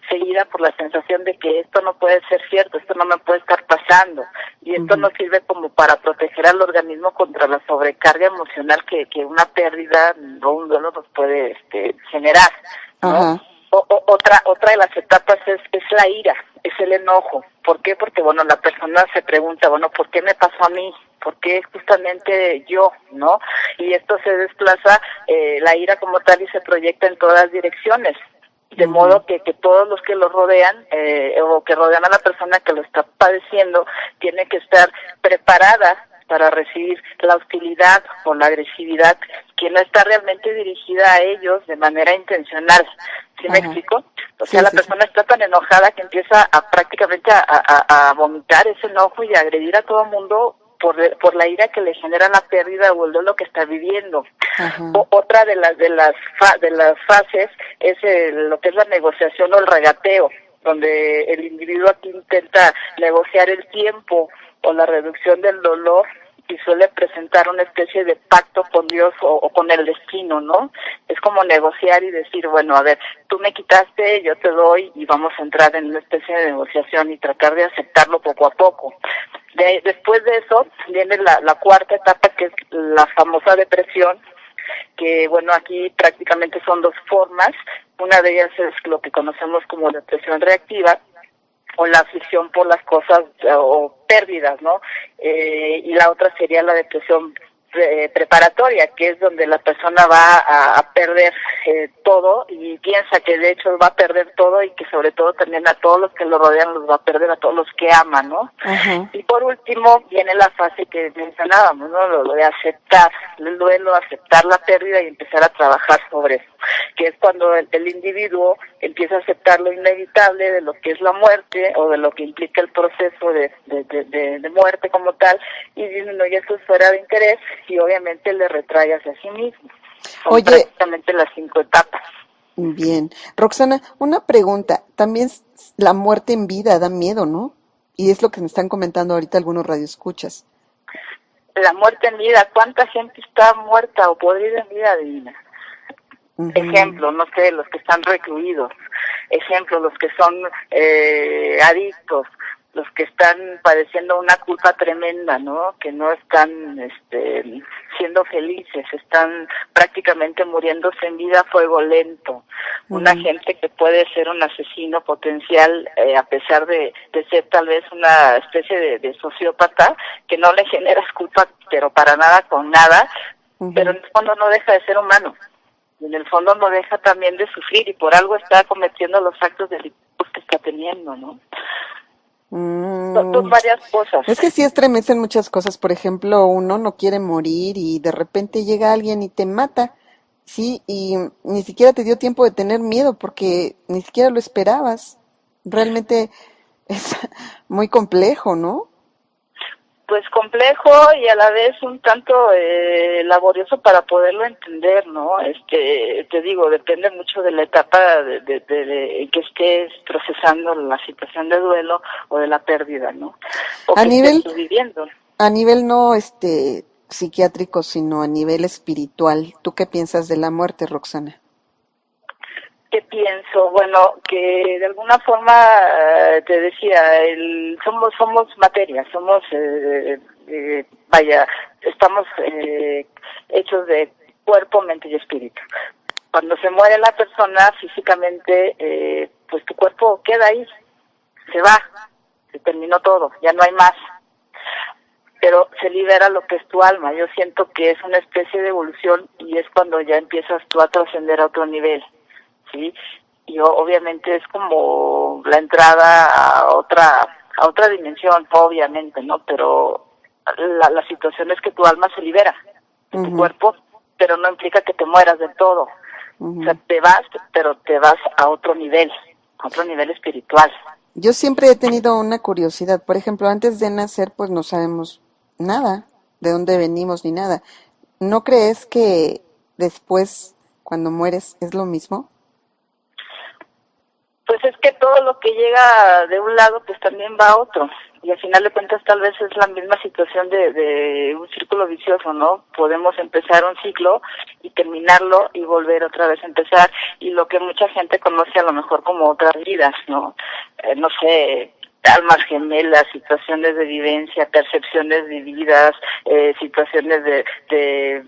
seguida por la sensación de que esto no puede ser cierto, esto no me puede estar pasando, y esto Ujú. no sirve como para proteger al organismo contra la sobrecarga emocional que una pérdida o un duelo nos puede generar, ¿no? Ajá. Otra de las etapas es la ira, es el enojo. ¿Por qué? Porque, bueno, la persona se pregunta, bueno, ¿por qué me pasó a mí? ¿Por qué justamente yo? ¿No? Y esto se desplaza, la ira como tal, y se proyecta en todas direcciones. De Ujú. modo que todos los que lo rodean, o que rodean a la persona que lo está padeciendo, tiene que estar preparada para recibir la hostilidad o la agresividad que no está realmente dirigida a ellos de manera intencional. ¿Sí me Ajá. explico? O sea, Sí, la sí, sí. persona está tan enojada que empieza a prácticamente a vomitar ese enojo y a agredir a todo el mundo por la ira que le genera la pérdida o el dolor que está viviendo. Ajá. Otra de las fases es lo que es la negociación o el regateo, donde el individuo aquí intenta negociar el tiempo o la reducción del dolor, y suele presentar una especie de pacto con Dios o con el destino, ¿no? Es como negociar y decir, bueno, a ver, tú me quitaste, yo te doy, y vamos a entrar en una especie de negociación y tratar de aceptarlo poco a poco. Después de eso viene la cuarta etapa, que es la famosa depresión, que bueno, aquí prácticamente son dos formas. Una de ellas es lo que conocemos como depresión reactiva, o la aflicción por las cosas o pérdidas, ¿no? Y la otra sería la depresión preparatoria, que es donde la persona va a perder todo, y piensa que de hecho va a perder todo, y que sobre todo también a todos los que lo rodean los va a perder, a todos los que aman, ¿no? Ajá. Y por último viene la fase que mencionábamos, ¿no? Lo de aceptar el duelo, aceptar la pérdida y empezar a trabajar sobre eso, que es cuando el individuo empieza a aceptar lo inevitable de lo que es la muerte, o de lo que implica el proceso de muerte como tal, y disminuye su esfera de interés, y obviamente le retrae hacia sí mismo. Son Oye, prácticamente las 5 etapas. bien. Roxana, una pregunta. También la muerte en vida da miedo, ¿no? Y es lo que me están comentando ahorita algunos radioescuchas. la muerte en vida. ¿Cuánta gente está muerta o podrida en vida divina? Ujú. Ejemplo, no sé, los que están recluidos. Ejemplo, los que son adictos, los que están padeciendo una culpa tremenda, ¿no? Que no están siendo felices, están prácticamente muriéndose en vida a fuego lento. Una Ujú. gente que puede ser un asesino potencial, a pesar de ser tal vez una especie de sociópata, que no le generas culpa, pero para nada con nada, pero Ujú. en el fondo no deja de ser humano. Y en el fondo no deja también de sufrir y por algo está cometiendo los actos delictivos que está teniendo, ¿no? Son Mm, varias cosas. Es que sí estremecen muchas cosas. Por ejemplo, uno no quiere morir y de repente llega alguien y te mata, sí, y ni siquiera te dio tiempo de tener miedo porque ni siquiera lo esperabas. Realmente es muy complejo, ¿no? Pues complejo y a la vez un tanto laborioso para poderlo entender, ¿no? Te digo, depende mucho de la etapa en que estés procesando la situación de duelo o de la pérdida, ¿no? O A que estés nivel, tú viviendo. a nivel no psiquiátrico, sino a nivel espiritual. ¿Tú qué piensas de la muerte, Roxana? ¿Qué pienso? Bueno, que de alguna forma, te decía, somos materia, somos, vaya, estamos hechos de cuerpo, mente y espíritu. Cuando se muere la persona físicamente, pues tu cuerpo queda ahí, se va, se terminó todo, ya no hay más, pero se libera lo que es tu alma. Yo siento que es una especie de evolución y es cuando ya empiezas tú a trascender a otro nivel, ¿sí? Y obviamente es como la entrada a otra dimensión, obviamente, ¿no? Pero la situación es que tu alma se libera de tu Ujú, cuerpo, pero no implica que te mueras del todo. O sea, ujú. te vas, pero te vas a otro nivel espiritual. Yo siempre he tenido una curiosidad. Por ejemplo, antes de nacer, pues no sabemos nada, de dónde venimos ni nada. ¿No crees que después, cuando mueres, es lo mismo? Pues es que todo lo que llega de un lado, pues también va a otro. Y al final de cuentas tal vez es la misma situación de un círculo vicioso, ¿no? Podemos empezar un ciclo y terminarlo y volver otra vez a empezar. Y lo que mucha gente conoce a lo mejor como otras vidas, ¿no? No sé, almas gemelas, situaciones de vivencia, percepciones vividas, situaciones de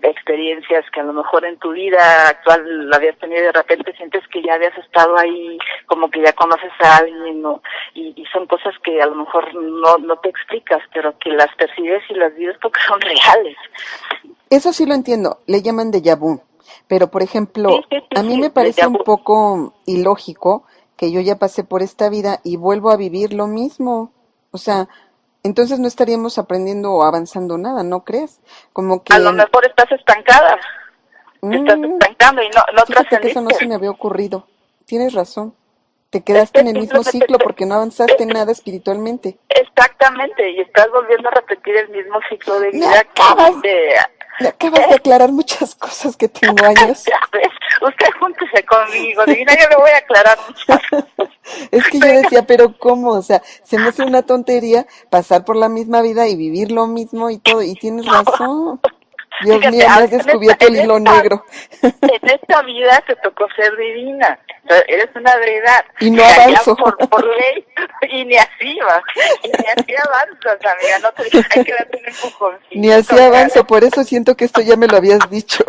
experiencias que a lo mejor en tu vida actual la habías tenido y de repente sientes que ya habías estado ahí, como que ya conoces a alguien, ¿no? Y son cosas que a lo mejor no te explicas, pero que las percibes y las vives porque son reales. Eso sí lo entiendo, le llaman déjà vu. Pero, por Sí, ejemplo, sí, sí, a mí me sí, parece déjà un vu. poco ilógico que yo ya pasé por esta vida y vuelvo a vivir lo mismo. O sea, entonces no estaríamos aprendiendo o avanzando nada, ¿no crees? Como A lo que, mejor estás estancada, te estás mm, estancando y no fíjate que eso no se trascendiste. me había ocurrido. Tienes razón. Te Es quedaste que en el mismo simplemente ciclo porque no avanzaste nada espiritualmente. exactamente, y estás volviendo a repetir el mismo ciclo de Me vida que acabas, viviste. me acabas de ¿Eh? aclarar muchas cosas que tengo años. Ya ves, usted júntese conmigo, divina, yo le voy a aclarar muchas cosas. Es que yo Venga, decía, pero ¿cómo? O sea, se me hace una tontería pasar por la misma vida y vivir lo mismo y todo. Y tienes razón. Dios fíjate, mío, me has descubierto el hilo negro. en esta vida te tocó ser divina. O sea, eres una deidad. Y no Ya avanzo. por ley, y ni así va, y ni así avanzas, amiga. No te hay que darte un Ni empujoncito, así avanzo, regalo. por eso siento que esto ya me lo habías dicho.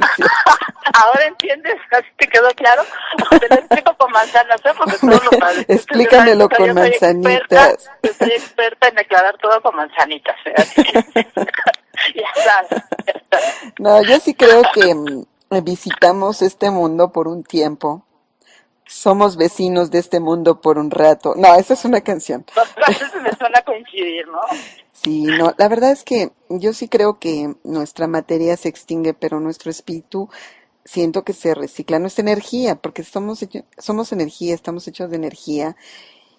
Es cierto. Ahora entiendes, así te quedó claro. Te lo explico con manzanas, ¿eh? Porque todo lo padre. O Explícamelo sea, con manzanitas. yo soy experta en declarar todo con manzanitas, ¿eh? Así que, ya sabes, ya sabes. No, yo sí creo que visitamos este mundo por un tiempo. Somos vecinos de este mundo por un rato. No, esa es una canción. Dos frases me suena a coincidir, ¿no? Sí, no, la verdad es que yo sí creo que nuestra materia se extingue, pero nuestro espíritu siento que se recicla, nuestra energía, porque somos energía, estamos hechos de energía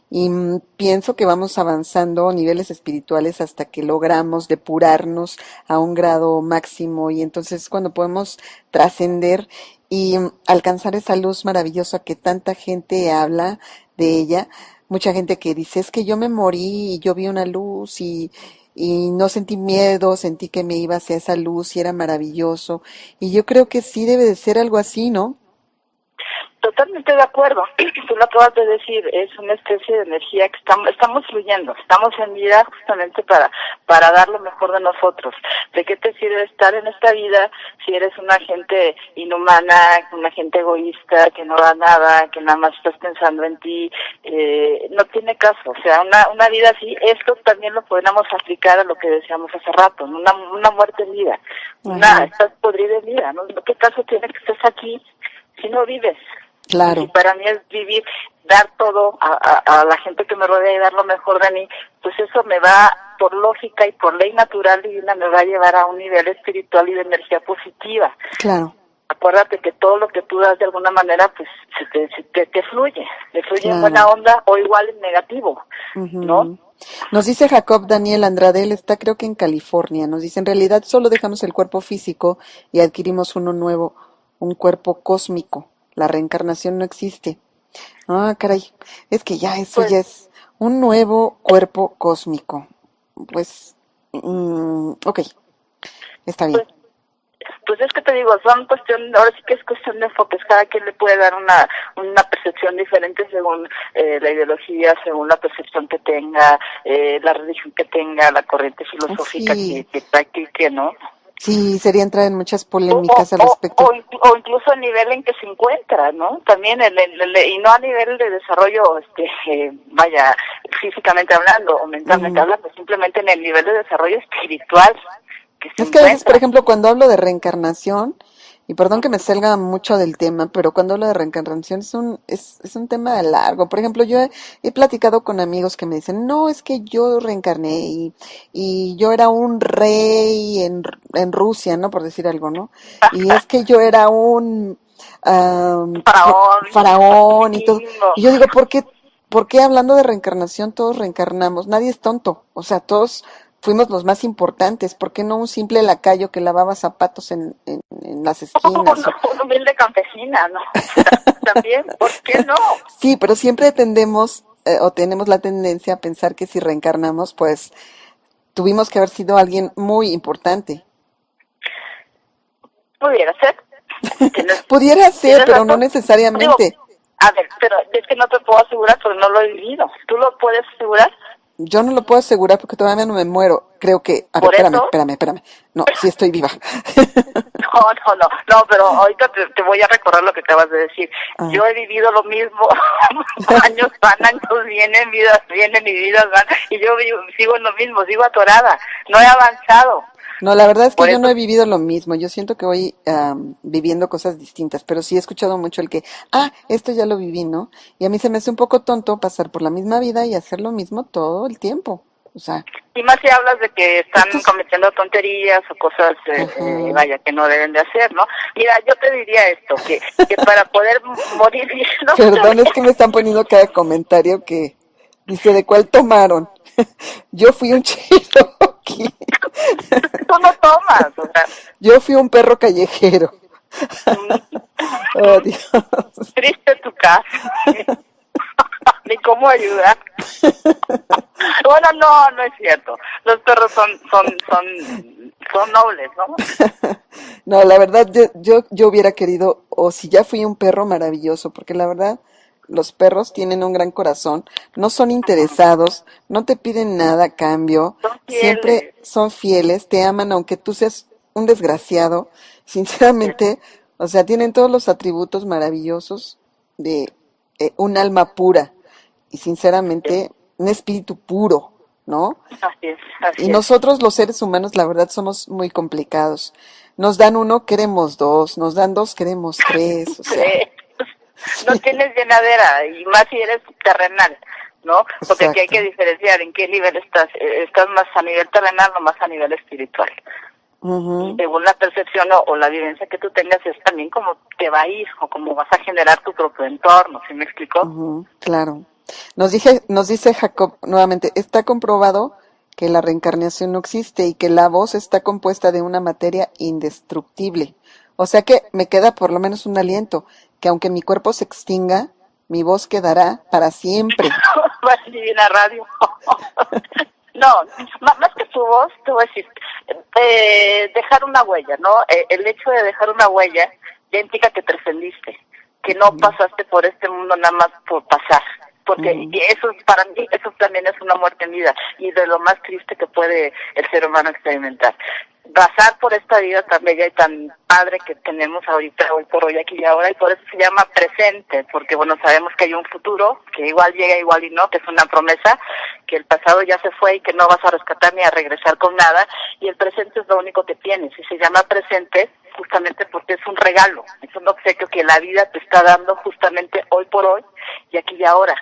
y pienso que vamos avanzando a niveles espirituales hasta que logramos depurarnos a un grado máximo y entonces es cuando podemos trascender y alcanzar esa luz maravillosa que tanta gente habla de ella. Mucha gente que dice, es que yo me morí y yo vi una luz y no sentí miedo, sentí que me iba hacia esa luz y era maravilloso. Y yo creo que sí debe de ser algo así, ¿no? Totalmente de acuerdo. Tú lo acabas de decir, es una especie de energía que estamos fluyendo, estamos en vida justamente para dar lo mejor de nosotros. ¿De qué te sirve estar en esta vida si eres una gente inhumana, una gente egoísta, que no da nada, que nada más estás pensando en ti? No tiene caso. O sea, una vida así, esto también lo podríamos aplicar a lo que decíamos hace rato, ¿no? Una muerte en vida. Ajá, Estás podrida en vida, ¿no? ¿Qué caso tiene que estés aquí si no vives? Y si claro, para mí es vivir, dar todo a la gente que me rodea y dar lo mejor de mí, pues eso me va, por lógica y por ley natural divina, me va a llevar a un nivel espiritual y de energía positiva. claro, Acuérdate que todo lo que tú das de alguna manera, pues te fluye, te fluye en buena claro. onda o igual en negativo, ¿no? Ujú. Nos dice Jacob Daniel Andrade, él está creo que en California, nos dice, en realidad solo dejamos el cuerpo físico y adquirimos uno nuevo, un cuerpo cósmico. La reencarnación no existe. Ah, caray, es que ya eso Pues, ya es un nuevo cuerpo cósmico. Pues, ok, está bien. pues Pues es que te digo, son ahora sí que es cuestión de enfoques, cada quien le puede dar una percepción diferente según la ideología, según la percepción que tenga, la religión que tenga, la corriente filosófica Sí, que practique, ¿no? sí, sería entrar en muchas O, polémicas al o, o, respecto. o incluso el nivel en que se encuentra, ¿no? También, y no a nivel de desarrollo, vaya, físicamente hablando o mentalmente Ujú. hablando, simplemente en el nivel de desarrollo espiritual que se Es que a veces, por encuentra. ejemplo, cuando hablo de reencarnación, y perdón que me salga mucho del tema, pero cuando hablo de reencarnación es un tema largo. Por ejemplo, he platicado con amigos que me dicen, no, es que yo reencarné y yo era un rey en Rusia, ¿no? Por decir algo, ¿no? Y es que yo era un Faraón, faraón y todo. vikingo. Y yo digo, por qué hablando de reencarnación todos reencarnamos? Nadie es tonto. O sea, todos fuimos los más importantes. ¿Por qué no un simple lacayo que lavaba zapatos en las esquinas? Una humilde campesina, ¿no? También, ¿por qué no? Sí, pero siempre tendemos o tenemos la tendencia a pensar que si reencarnamos, pues tuvimos que haber sido alguien muy importante. Pudiera ser. Tienes, Pudiera ser, tienes pero no razón. Digo, necesariamente. a ver, pero es que no te puedo asegurar porque no lo he vivido. ¿Tú lo puedes asegurar? Yo no lo puedo asegurar porque todavía no me muero. Creo que, a ver, Por espérame, eso, espérame, espérame. No, sí estoy viva. no, pero ahorita te voy a recordar lo que acabas de decir. Ah. Yo he vivido lo mismo, años van, años vienen, vidas vienen y vidas van, y yo sigo en lo mismo, sigo atorada, no he avanzado. No, la verdad es que Por yo no eso he vivido lo mismo. Yo siento que voy viviendo cosas distintas, pero sí he escuchado mucho el que, esto ya lo viví, ¿no? Y a mí se me hace un poco tonto pasar por la misma vida y hacer lo mismo todo el tiempo. O sea, y más si hablas de que están esto es, cometiendo tonterías o cosas, ajá. vaya, que no deben de hacer, ¿no? Mira, yo te diría esto, que para poder morir bien, no te Perdón, es rías, que me están poniendo cada comentario que dice, ¿de cuál tomaron? Yo fui un Cherokee. tú no tomas, o sea, Yo fui un perro callejero. mm, Oh, Dios. triste tu caso, ni cómo ayudar. Bueno, no es cierto. Los perros son nobles, ¿no? No, la verdad, yo hubiera querido, o si ya fui un perro maravilloso, porque la verdad, los perros tienen un gran corazón, no son interesados, no te piden nada a cambio, Son siempre fieles. son fieles, te aman aunque tú seas un desgraciado, sinceramente, o sea, tienen todos los atributos maravillosos de un alma pura y sinceramente un espíritu puro, ¿no? Así es, Y así es. nosotros los seres humanos, la verdad, somos muy complicados. Nos dan uno, queremos dos, nos dan dos, queremos tres, o sea, Sí. No tienes llenadera, y más si eres terrenal, ¿no? Porque aquí hay que exacto. diferenciar en qué nivel estás. ¿Estás más a nivel terrenal o más a nivel espiritual? Y Ujú, según la percepción o la vivencia que tú tengas, es también como te va a ir o cómo vas a generar tu propio entorno, ¿sí me explicó? ujú, claro. Nos dice Jacob nuevamente, está comprobado que la reencarnación no existe y que la voz está compuesta de una materia indestructible. O sea que me queda por lo menos un aliento, que aunque mi cuerpo se extinga, mi voz quedará para siempre. Va a vivir la radio. No, más que tu voz, te voy a decir, dejar una huella, ¿no? El hecho de dejar una huella ya implica que trascendiste, que no Ujú, pasaste por este mundo nada más por pasar. Porque ujú. y eso, para mí, eso también es una muerte en vida y de lo más triste que puede el ser humano experimentar. Pasar por esta vida tan bella y tan padre que tenemos ahorita, hoy por hoy, aquí y ahora, y por eso se llama presente, porque bueno, sabemos que hay un futuro, que igual llega, igual y no, que es una promesa, que el pasado ya se fue y que no vas a rescatar ni a regresar con nada, y el presente es lo único que tienes, y se llama presente justamente porque es un regalo, es un obsequio que la vida te está dando justamente hoy por hoy y aquí y ahora.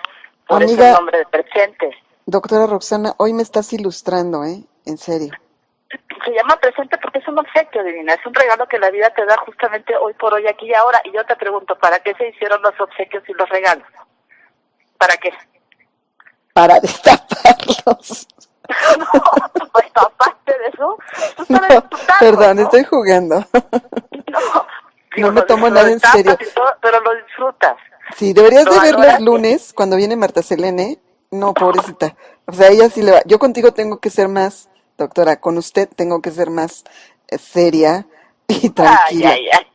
Por eso el Amiga, nombre de presente. doctora Roxana, hoy me estás ilustrando, ¿eh? En serio. Se llama presente porque es un obsequio, divina, es un regalo que la vida te da justamente hoy por hoy, aquí y ahora. Y yo te pregunto, ¿para qué se hicieron los obsequios y los regalos? ¿Para qué? Para destaparlos. No, pues aparte de eso, pues para No, disfrutarlos, perdón, ¿no? estoy jugando. No, No digo, me tomo lo nada en serio. destapas y todo, pero lo disfrutas, Sí, deberías lo de ver los valoras. lunes cuando viene Marta Selene. No, pobrecita. O sea, ella sí le va. Yo contigo tengo que ser más, doctora, con usted tengo que ser más seria y Ay, tranquila. ay, ay.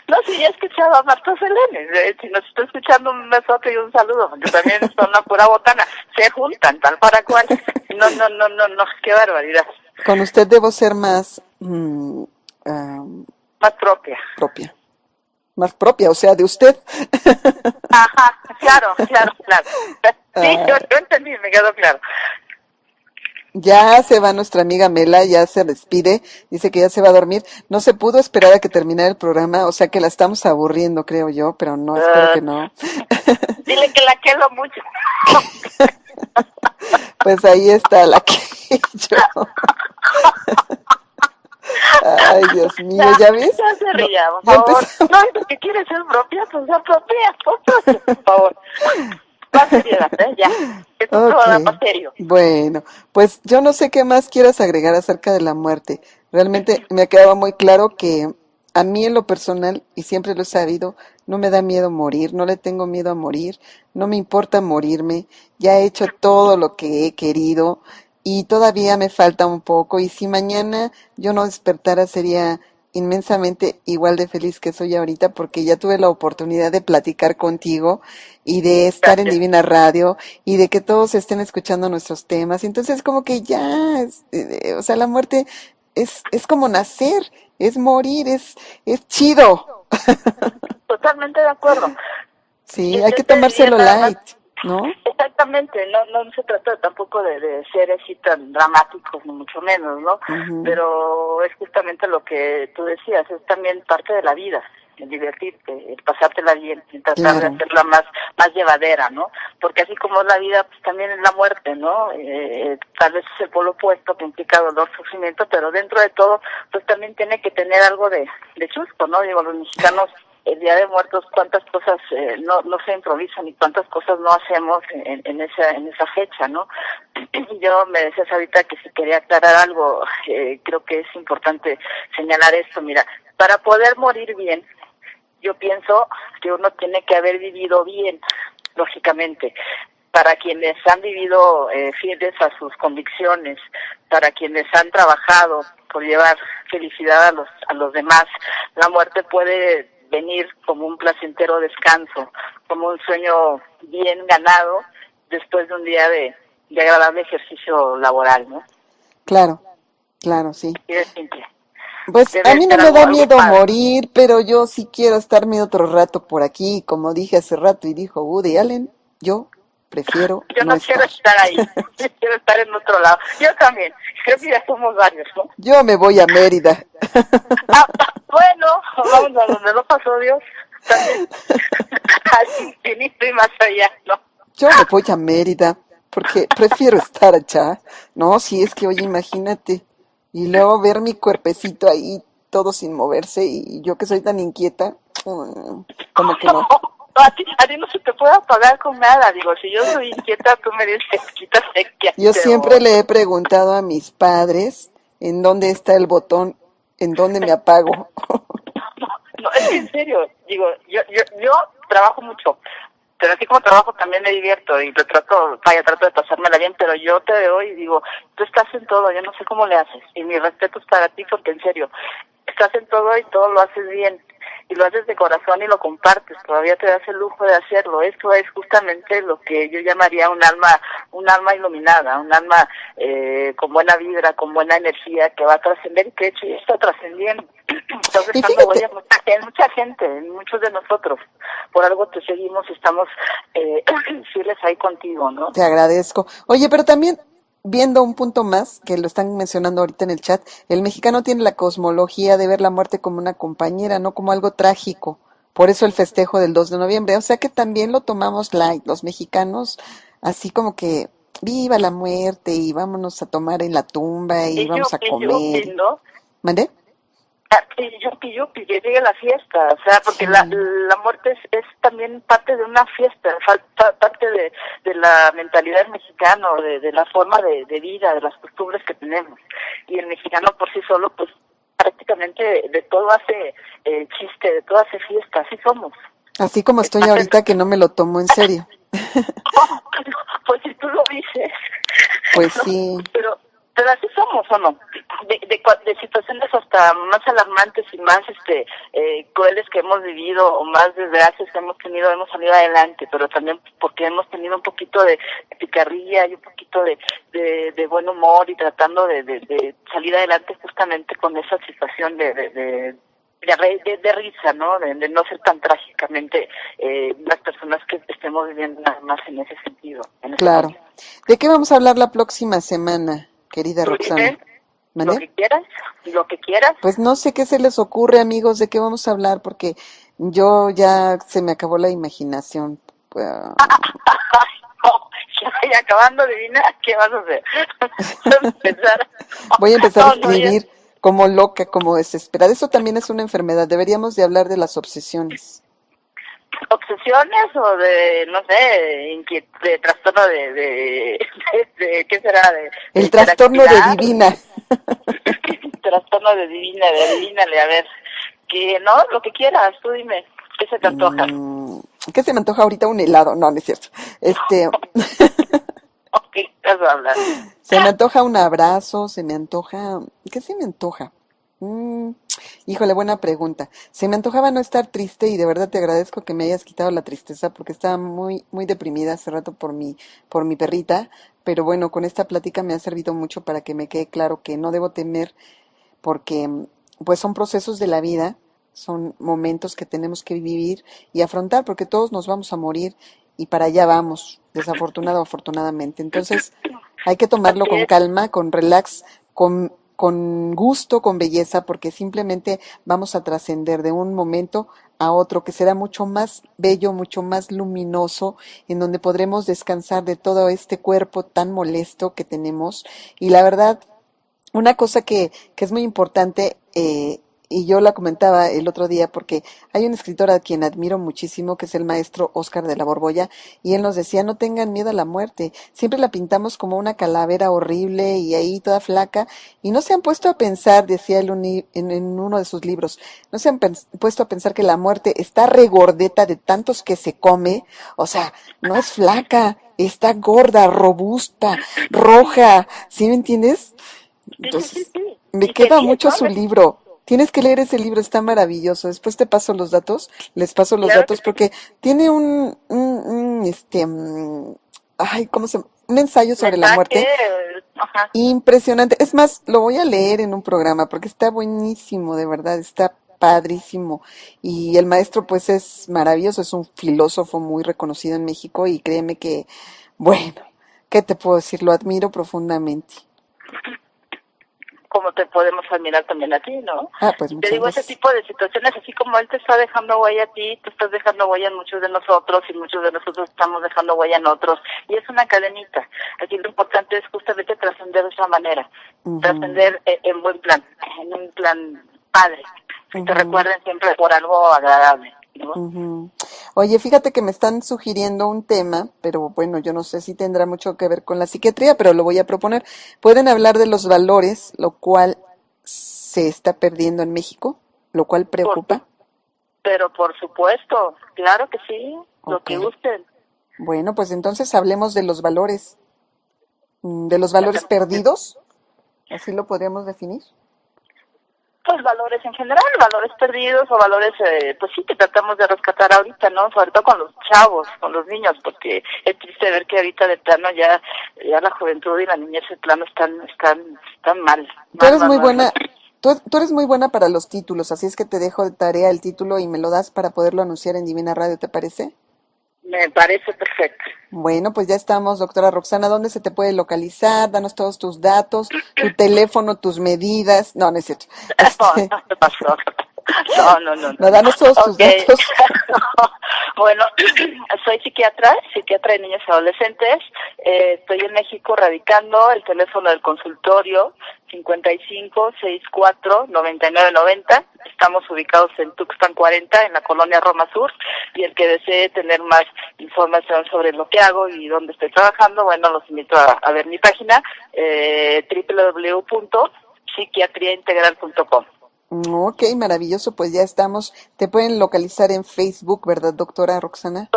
No, sí, ya he escuchado a Marta Selene. Si nos está escuchando, un besote y un saludo. Yo también son una pura botana. Se juntan, tal para cual. No, no, no, no, no. Qué barbaridad. Con usted debo ser más Más propia. propia. Más propia, o sea, de usted. Ajá, claro, claro, claro. Sí, Ah, yo entendí, me quedó claro. ya se va nuestra amiga Mela, ya se despide, dice que ya se va a dormir. No se pudo esperar a que terminara el programa, o sea que la estamos aburriendo, creo yo, pero no, espero Uh, que no. dile que la quiero mucho. Pues ahí está la que yo. Ay, Dios mío, Ya, ¿ya ves? ya se No, ría, por ya favor. empezamos. No, dice que quiere ser propia, pues ya propia, por favor. Más seriedad, ¿eh? Ya. Es un Ok, programa serio. bueno, pues yo no sé qué más quieras agregar acerca de la muerte. Realmente me ha quedado muy claro que a mí en lo personal, y siempre lo he sabido, no me da miedo morir, no le tengo miedo a morir, no me importa morirme, ya he hecho todo lo que he querido y todavía me falta un poco y si mañana yo no despertara sería inmensamente igual de feliz que soy ahorita porque ya tuve la oportunidad de platicar contigo y de estar en Gracias. Divina Radio y de que todos estén escuchando nuestros temas. Entonces, como que ya, o sea, la muerte es como nacer, es morir, es chido. Totalmente de acuerdo. Sí, hay Yo que te diría tomárselo nada más. light, ¿no? Exactamente, no se trata tampoco de ser así tan dramáticos, ni mucho menos, ¿no? Ujú, Pero es justamente lo que tú decías, es también parte de la vida, el divertirte, el pasártela bien, el tratar de claro, hacerla más llevadera, ¿no? Porque así como es la vida, pues también es la muerte, ¿no? Tal vez es el polo opuesto que implica dolor, sufrimiento, pero dentro de todo, pues también tiene que tener algo de chusco, ¿no? Digo, los mexicanos el Día de Muertos, cuántas cosas no se improvisan y cuántas cosas no hacemos en esa fecha, ¿no? Yo me decías ahorita que si quería aclarar algo, creo que es importante señalar esto, mira, para poder morir bien, yo pienso que uno tiene que haber vivido bien, lógicamente. Para quienes han vivido fieles a sus convicciones, para quienes han trabajado por llevar felicidad a los demás, la muerte puede venir como un placentero descanso, como un sueño bien ganado después de un día de agradable ejercicio laboral, ¿no? claro, claro, sí. Y es simple. Pues a Debe mí no ser me da algo miedo padre. morir, pero yo sí quiero estarme otro rato por aquí, como dije hace rato y dijo Woody Allen, yo prefiero Yo no no quiero estar. estar ahí, yo quiero estar en otro lado. Yo también, creo que ya somos varios, ¿no? Yo me voy a Mérida. Bueno, vamos a donde no pasó Dios, también, al infinito y más allá, ¿no? Yo me voy a Mérida porque prefiero estar allá. No, si es que, oye, imagínate. Y luego ver mi cuerpecito ahí todo sin moverse y yo que soy tan inquieta, como que no. A ti no se te puede apagar con nada, digo, si yo soy inquieta, tú me dices, quítate que aquí Yo te siempre voy. le he preguntado a mis padres en dónde está el botón, en dónde me apago. No, es que en serio, digo, yo trabajo mucho, pero así como trabajo también me divierto y trato de pasármela bien, pero yo te veo y digo, tú estás en todo, yo no sé cómo le haces, y mi respeto es para ti porque en serio, estás en todo y todo lo haces bien, y lo haces de corazón y lo compartes, todavía te das el lujo de hacerlo. Esto es justamente lo que yo llamaría un alma iluminada, un alma con buena vibra, con buena energía, que va a trascender y que de hecho ya está trascendiendo. Estás Y dejando fíjate, huella en mucha gente, en muchos de nosotros. Por algo te seguimos, estamos fieles ahí contigo, ¿no? te agradezco. Oye, pero también viendo un punto más, que lo están mencionando ahorita en el chat, el mexicano tiene la cosmología de ver la muerte como una compañera, no como algo trágico. Por eso el festejo del 2 de noviembre. O sea que también lo tomamos light, los mexicanos, así como que viva la muerte y vámonos a tomar en la tumba y Y vamos a yupi, comer. yupi, ¿no? ¿Mandé? Y yupi, que llegue la fiesta, o sea, porque Sí, la muerte es también parte de una fiesta, parte de la mentalidad del mexicano, de la forma de vida, de las costumbres que tenemos. Y el mexicano por sí solo, pues prácticamente de todo hace chiste, de todo hace fiesta, así somos. así como Es estoy parte ahorita que no me lo tomo en serio. pues si tú lo dices, Pues no, sí, pero así somos, ¿o no? De situaciones hasta más alarmantes y más crueles que hemos vivido o más desgracias que hemos tenido, hemos salido adelante, pero también porque hemos tenido un poquito de picardía y un poquito de buen humor y tratando de salir adelante justamente con esa situación de risa, ¿no? De no ser tan trágicamente las personas que estemos viviendo nada más en ese sentido, en ese claro. contexto. ¿De qué vamos a hablar la próxima semana, querida Tú Roxana? dime lo ¿Mandé? que quieras, lo que quieras. Pues no sé qué se les ocurre, amigos, de qué vamos a hablar, porque yo ya se me acabó la imaginación. No, ya acabando de adivinar, ¿qué vas a hacer? Empezar. Voy a empezar a No, no, ya. escribir como loca, como desesperada. Eso también es una enfermedad. Deberíamos de hablar de las obsesiones. ¿Obsesiones o de, no sé, de trastorno ¿qué será? De El trastorno de hiperactividad. divina. Trastorno de adivínale, a ver. Que no, lo que quieras, tú dime, ¿qué se te antoja? Mm, ¿Qué se me antoja ahorita? Un helado. No, no es cierto. Este, ¿Qué vas a hablar? se me antoja un abrazo, se me antoja... ¿Qué se me antoja? Mm, híjole, buena pregunta. Se me antojaba no estar triste y de verdad te agradezco que me hayas quitado la tristeza porque estaba muy, muy deprimida hace rato por mi perrita. Pero bueno, con esta plática me ha servido mucho para que me quede claro que no debo temer porque pues son procesos de la vida, son momentos que tenemos que vivir y afrontar porque todos nos vamos a morir y para allá vamos, desafortunado o afortunadamente. Entonces hay que tomarlo Así con es. calma, con relax, con gusto, con belleza, porque simplemente vamos a trascender de un momento a otro que será mucho más bello, mucho más luminoso, en donde podremos descansar de todo este cuerpo tan molesto que tenemos. Y la verdad, una cosa que es muy importante, y yo la comentaba el otro día, porque hay un escritor a quien admiro muchísimo, que es el maestro Oscar de la Borbolla, y él nos decía, no tengan miedo a la muerte, siempre la pintamos como una calavera horrible y ahí toda flaca, y no se han puesto a pensar, decía él en uno de sus libros, no se han puesto a pensar que la muerte está regordeta de tantos que se come, o sea, no es flaca, está gorda, robusta, roja, ¿sí me entiendes? Sí, sí, sí, Entonces, sí. me Y que queda bien, mucho ¿no? su libro. Tienes que leer ese libro, está maravilloso. Después te paso los datos, les paso los Claro que datos sí. porque tiene ay, un ensayo sobre la Mensaje, muerte ajá. impresionante. Es más, lo voy a leer en un programa porque está buenísimo, de verdad, está padrísimo. Y el maestro, pues, es maravilloso, es un filósofo muy reconocido en México y créeme que, bueno, ¿qué te puedo decir? Lo admiro profundamente. Como te podemos admirar también a ti, ¿no? Ah, pues Y te muchas digo, ese gracias. tipo de situaciones, así como él te está dejando huella a ti, tú estás dejando huella en muchos de nosotros y muchos de nosotros estamos dejando huella en otros. Y es una cadenita. Aquí lo importante es justamente trascender de esa manera, Ujú, trascender en buen plan, en un plan padre, que te ujú, recuerden siempre por algo agradable, ¿no? ujú. Oye, fíjate que me están sugiriendo un tema, pero bueno, yo no sé si tendrá mucho que ver con la psiquiatría, pero lo voy a proponer. Pueden hablar de los valores, lo cual se está perdiendo en México, lo cual Por, preocupa. Pero por supuesto, claro que sí, lo Ok. que gusten. Bueno, pues entonces hablemos de los valores, de los valores perdidos, así lo podríamos definir. Pues valores en general, valores perdidos o valores, pues sí, que tratamos de rescatar ahorita, ¿no? Sobre todo con los chavos, con los niños, porque es triste ver que ahorita de plano ya la juventud y la niñez de plano están mal, Tú mal, eres mal, muy mal, mal. buena, tú eres muy buena para los títulos, así es que te dejo de tarea el título y me lo das para poderlo anunciar en Divina Radio, ¿te parece? Me parece perfecto. Bueno, pues ya estamos, doctora Roxana. ¿Dónde se te puede localizar? Danos todos tus datos, tu teléfono, tus medidas. No, no es cierto. No, Este, no te pasó. No, no, no, no, no, no. danos todos tus Ok. datos. Bueno, soy psiquiatra de niños y adolescentes. Estoy en México radicando. El teléfono del consultorio 55 64 99 90. Estamos ubicados en Tuxpan 40, en la colonia Roma Sur. Y el que desee tener más información sobre lo que hago y dónde estoy trabajando, bueno, los invito a ver mi página, www.psiquiatriaintegral.com. Ok, maravilloso, pues ya estamos. Te pueden localizar en Facebook, ¿verdad, doctora Roxana?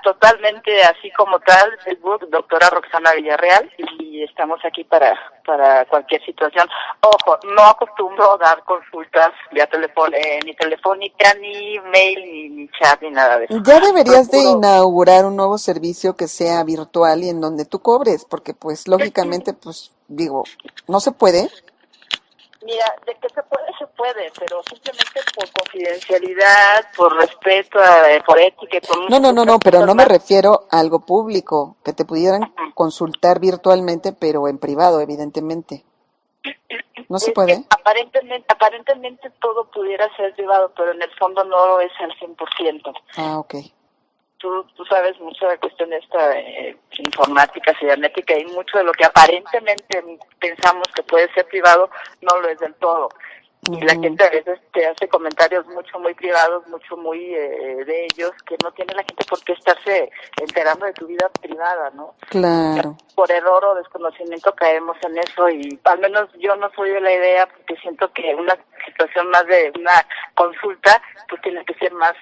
Totalmente así como tal, Facebook, doctora Roxana Villarreal, y estamos aquí para cualquier situación. Ojo, no acostumbro dar consultas vía teléfono, ni telefónica, ni mail, ni chat, ni nada de eso. Ya deberías de Procuro. inaugurar un nuevo servicio que sea virtual y en donde tú cobres, porque pues lógicamente, pues digo, no se puede. Mira, de que se puede, pero simplemente por confidencialidad, por respeto, por ética y por No, muchas no, no, otras no, pero cosas no me más. refiero a algo público, que te pudieran consultar virtualmente, pero en privado, evidentemente. ¿No se Es que puede? aparentemente todo pudiera ser privado, pero en el fondo no lo es al 100%. Ah, ok. Tú sabes mucho de cuestión de esta informática, cibernética, y mucho de lo que aparentemente pensamos que puede ser privado no lo es del todo. Y la Ujú, gente a veces te hace comentarios muy privados, muy de ellos, que no tiene la gente por qué estarse enterando de tu vida privada, ¿no? claro. Por error o desconocimiento caemos en eso, y al menos yo no soy de la idea, porque siento que una situación más de una consulta pues tiene que ser más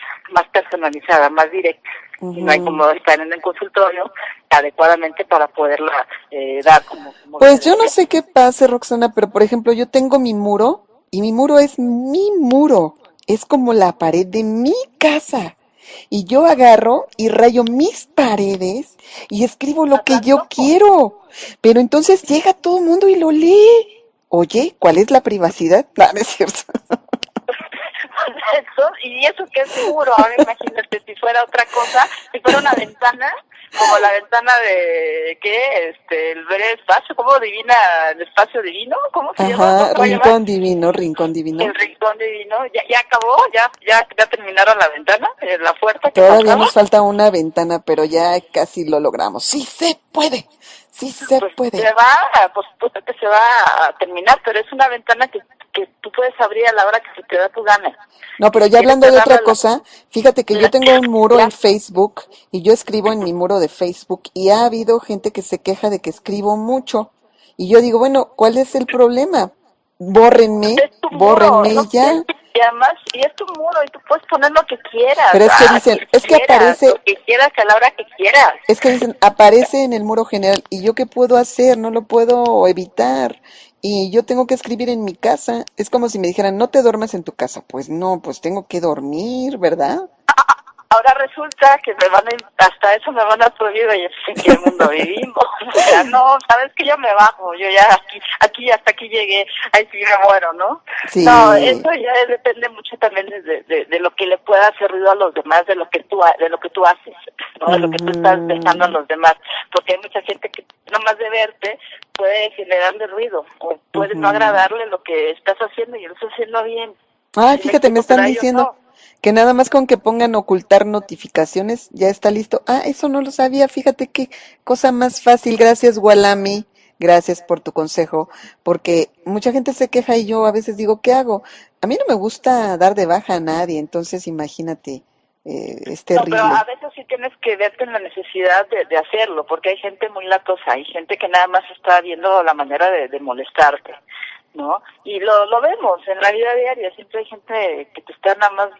personalizada, más directa, y no hay Ujú. como estar en el consultorio adecuadamente para poderla dar como debe Pues de yo no ser. sé qué pase, Roxana, pero por ejemplo, yo tengo mi muro y mi muro es mi muro. Es como la pared de mi casa. Y yo agarro y rayo mis paredes y escribo lo que Estás yo loco. quiero. Pero entonces llega todo el mundo y lo lee. Oye, ¿cuál es la privacidad? No, no es cierto. Eso, y eso que es muro, ahora imagínate si fuera otra cosa, si fuera una ventana, como la ventana de, ¿qué? El ver el espacio, ¿cómo divina, el espacio divino? ¿Cómo se llama? ¿Cómo Ajá, se va a llamar? rincón divino, rincón El divino. rincón divino, ya acabó, ya terminaron la ventana, la puerta que Todavía faltaba. nos falta una ventana, pero ya casi lo logramos. Sí se puede, sí se Pues puede. pues que se va a terminar, pero es una ventana que tú puedes abrir a la hora que se te da tu gana. No, Y pero si ya quieres hablando de otra cerrarla, cosa, fíjate que yo la, tengo un muro en la, Facebook y yo escribo en mi muro de Facebook y ha habido gente que se queja de que escribo mucho. Y yo digo, bueno, ¿cuál es el problema? Bórrenme, es tu muro, bórrenme no, y ya. y además, y es tu muro, y tú puedes poner lo que quieras, Pero es que a dicen, quien quieras, lo que quieras, a la hora que quieras. es que dicen, aparece en el muro general y yo qué puedo hacer, no lo puedo evitar. Y yo tengo que escribir en mi casa. Es como si me dijeran, no te duermas en tu casa. Pues no, pues tengo que dormir, ¿verdad? Ahora resulta que hasta eso me van a prohibir, y en qué mundo vivimos. O sea, no, sabes que yo me bajo, yo ya hasta aquí llegué, ahí sí me muero, ¿no? No, Sí. eso ya depende mucho también de lo que le pueda hacer ruido a los demás, de lo que tú haces, ¿no? De lo que tú estás dejando a Ujú, los demás, porque hay mucha gente que nomás de verte puede generarle ruido, o puede no ujú. agradarle lo que estás haciendo y lo estás haciendo bien. Ay, ¿Sí me fíjate, me explico? Pero están a ellos diciendo no. que nada más con que pongan ocultar notificaciones ya está listo. Ah, eso no lo sabía. Fíjate qué cosa más fácil. Gracias, Gualami. Gracias por tu consejo, porque mucha gente se queja y yo a veces digo, ¿qué hago? A mí no me gusta dar de baja a nadie, entonces imagínate, es No, pero a terrible. veces sí tienes que verte en la necesidad de hacerlo, porque hay gente muy latosa, hay gente que nada más está viendo la manera de molestarte, ¿no? Y lo vemos en la vida diaria, siempre hay gente que te está nada más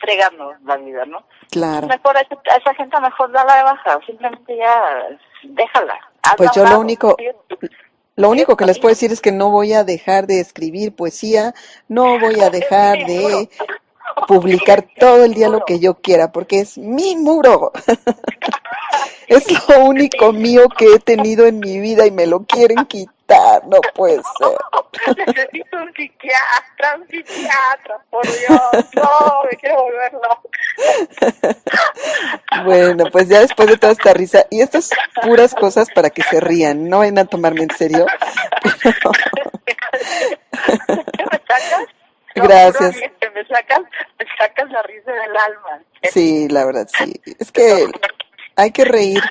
fregarnos la vida, ¿no? Claro. Mejor a esa gente mejor dala de baja, simplemente ya déjala. Pues Hazla a un yo lado. lo Sigue único tu que les puedo camino. decir es que no voy a dejar de escribir poesía, no voy a Es dejar mi muro. de publicar todo el día lo que yo quiera, porque es mi muro. Es lo único mío que he tenido en mi vida y me lo quieren quitar, no puede ser. Necesito un psiquiatra, por Dios. No, me quiero volver loca. Bueno, pues ya después de toda esta risa, y estas puras cosas para que se rían, no vayan a tomarme en serio, pero ¿Qué me sacas? No, juro gracias. bien que me sacas la risa del alma. Sí, la verdad, sí. Es que hay que reír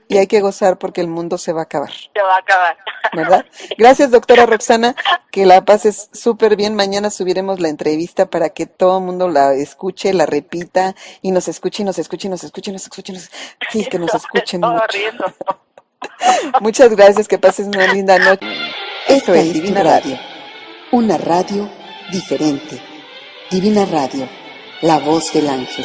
y hay que gozar porque el mundo se va a acabar, Se va a acabar. ¿verdad? Gracias, doctora Roxana, que la pases súper bien. Mañana subiremos la entrevista para que todo el mundo la escuche, la repita y nos escuche, y nos escuche, y nos escuche, y nos escuche. Sí, que nos escuchen Todo mucho. riendo. Muchas gracias, que pases una linda noche. Esto Esta es es tu Divina Radio. radio, una radio diferente. Divina Radio, la voz del ángel.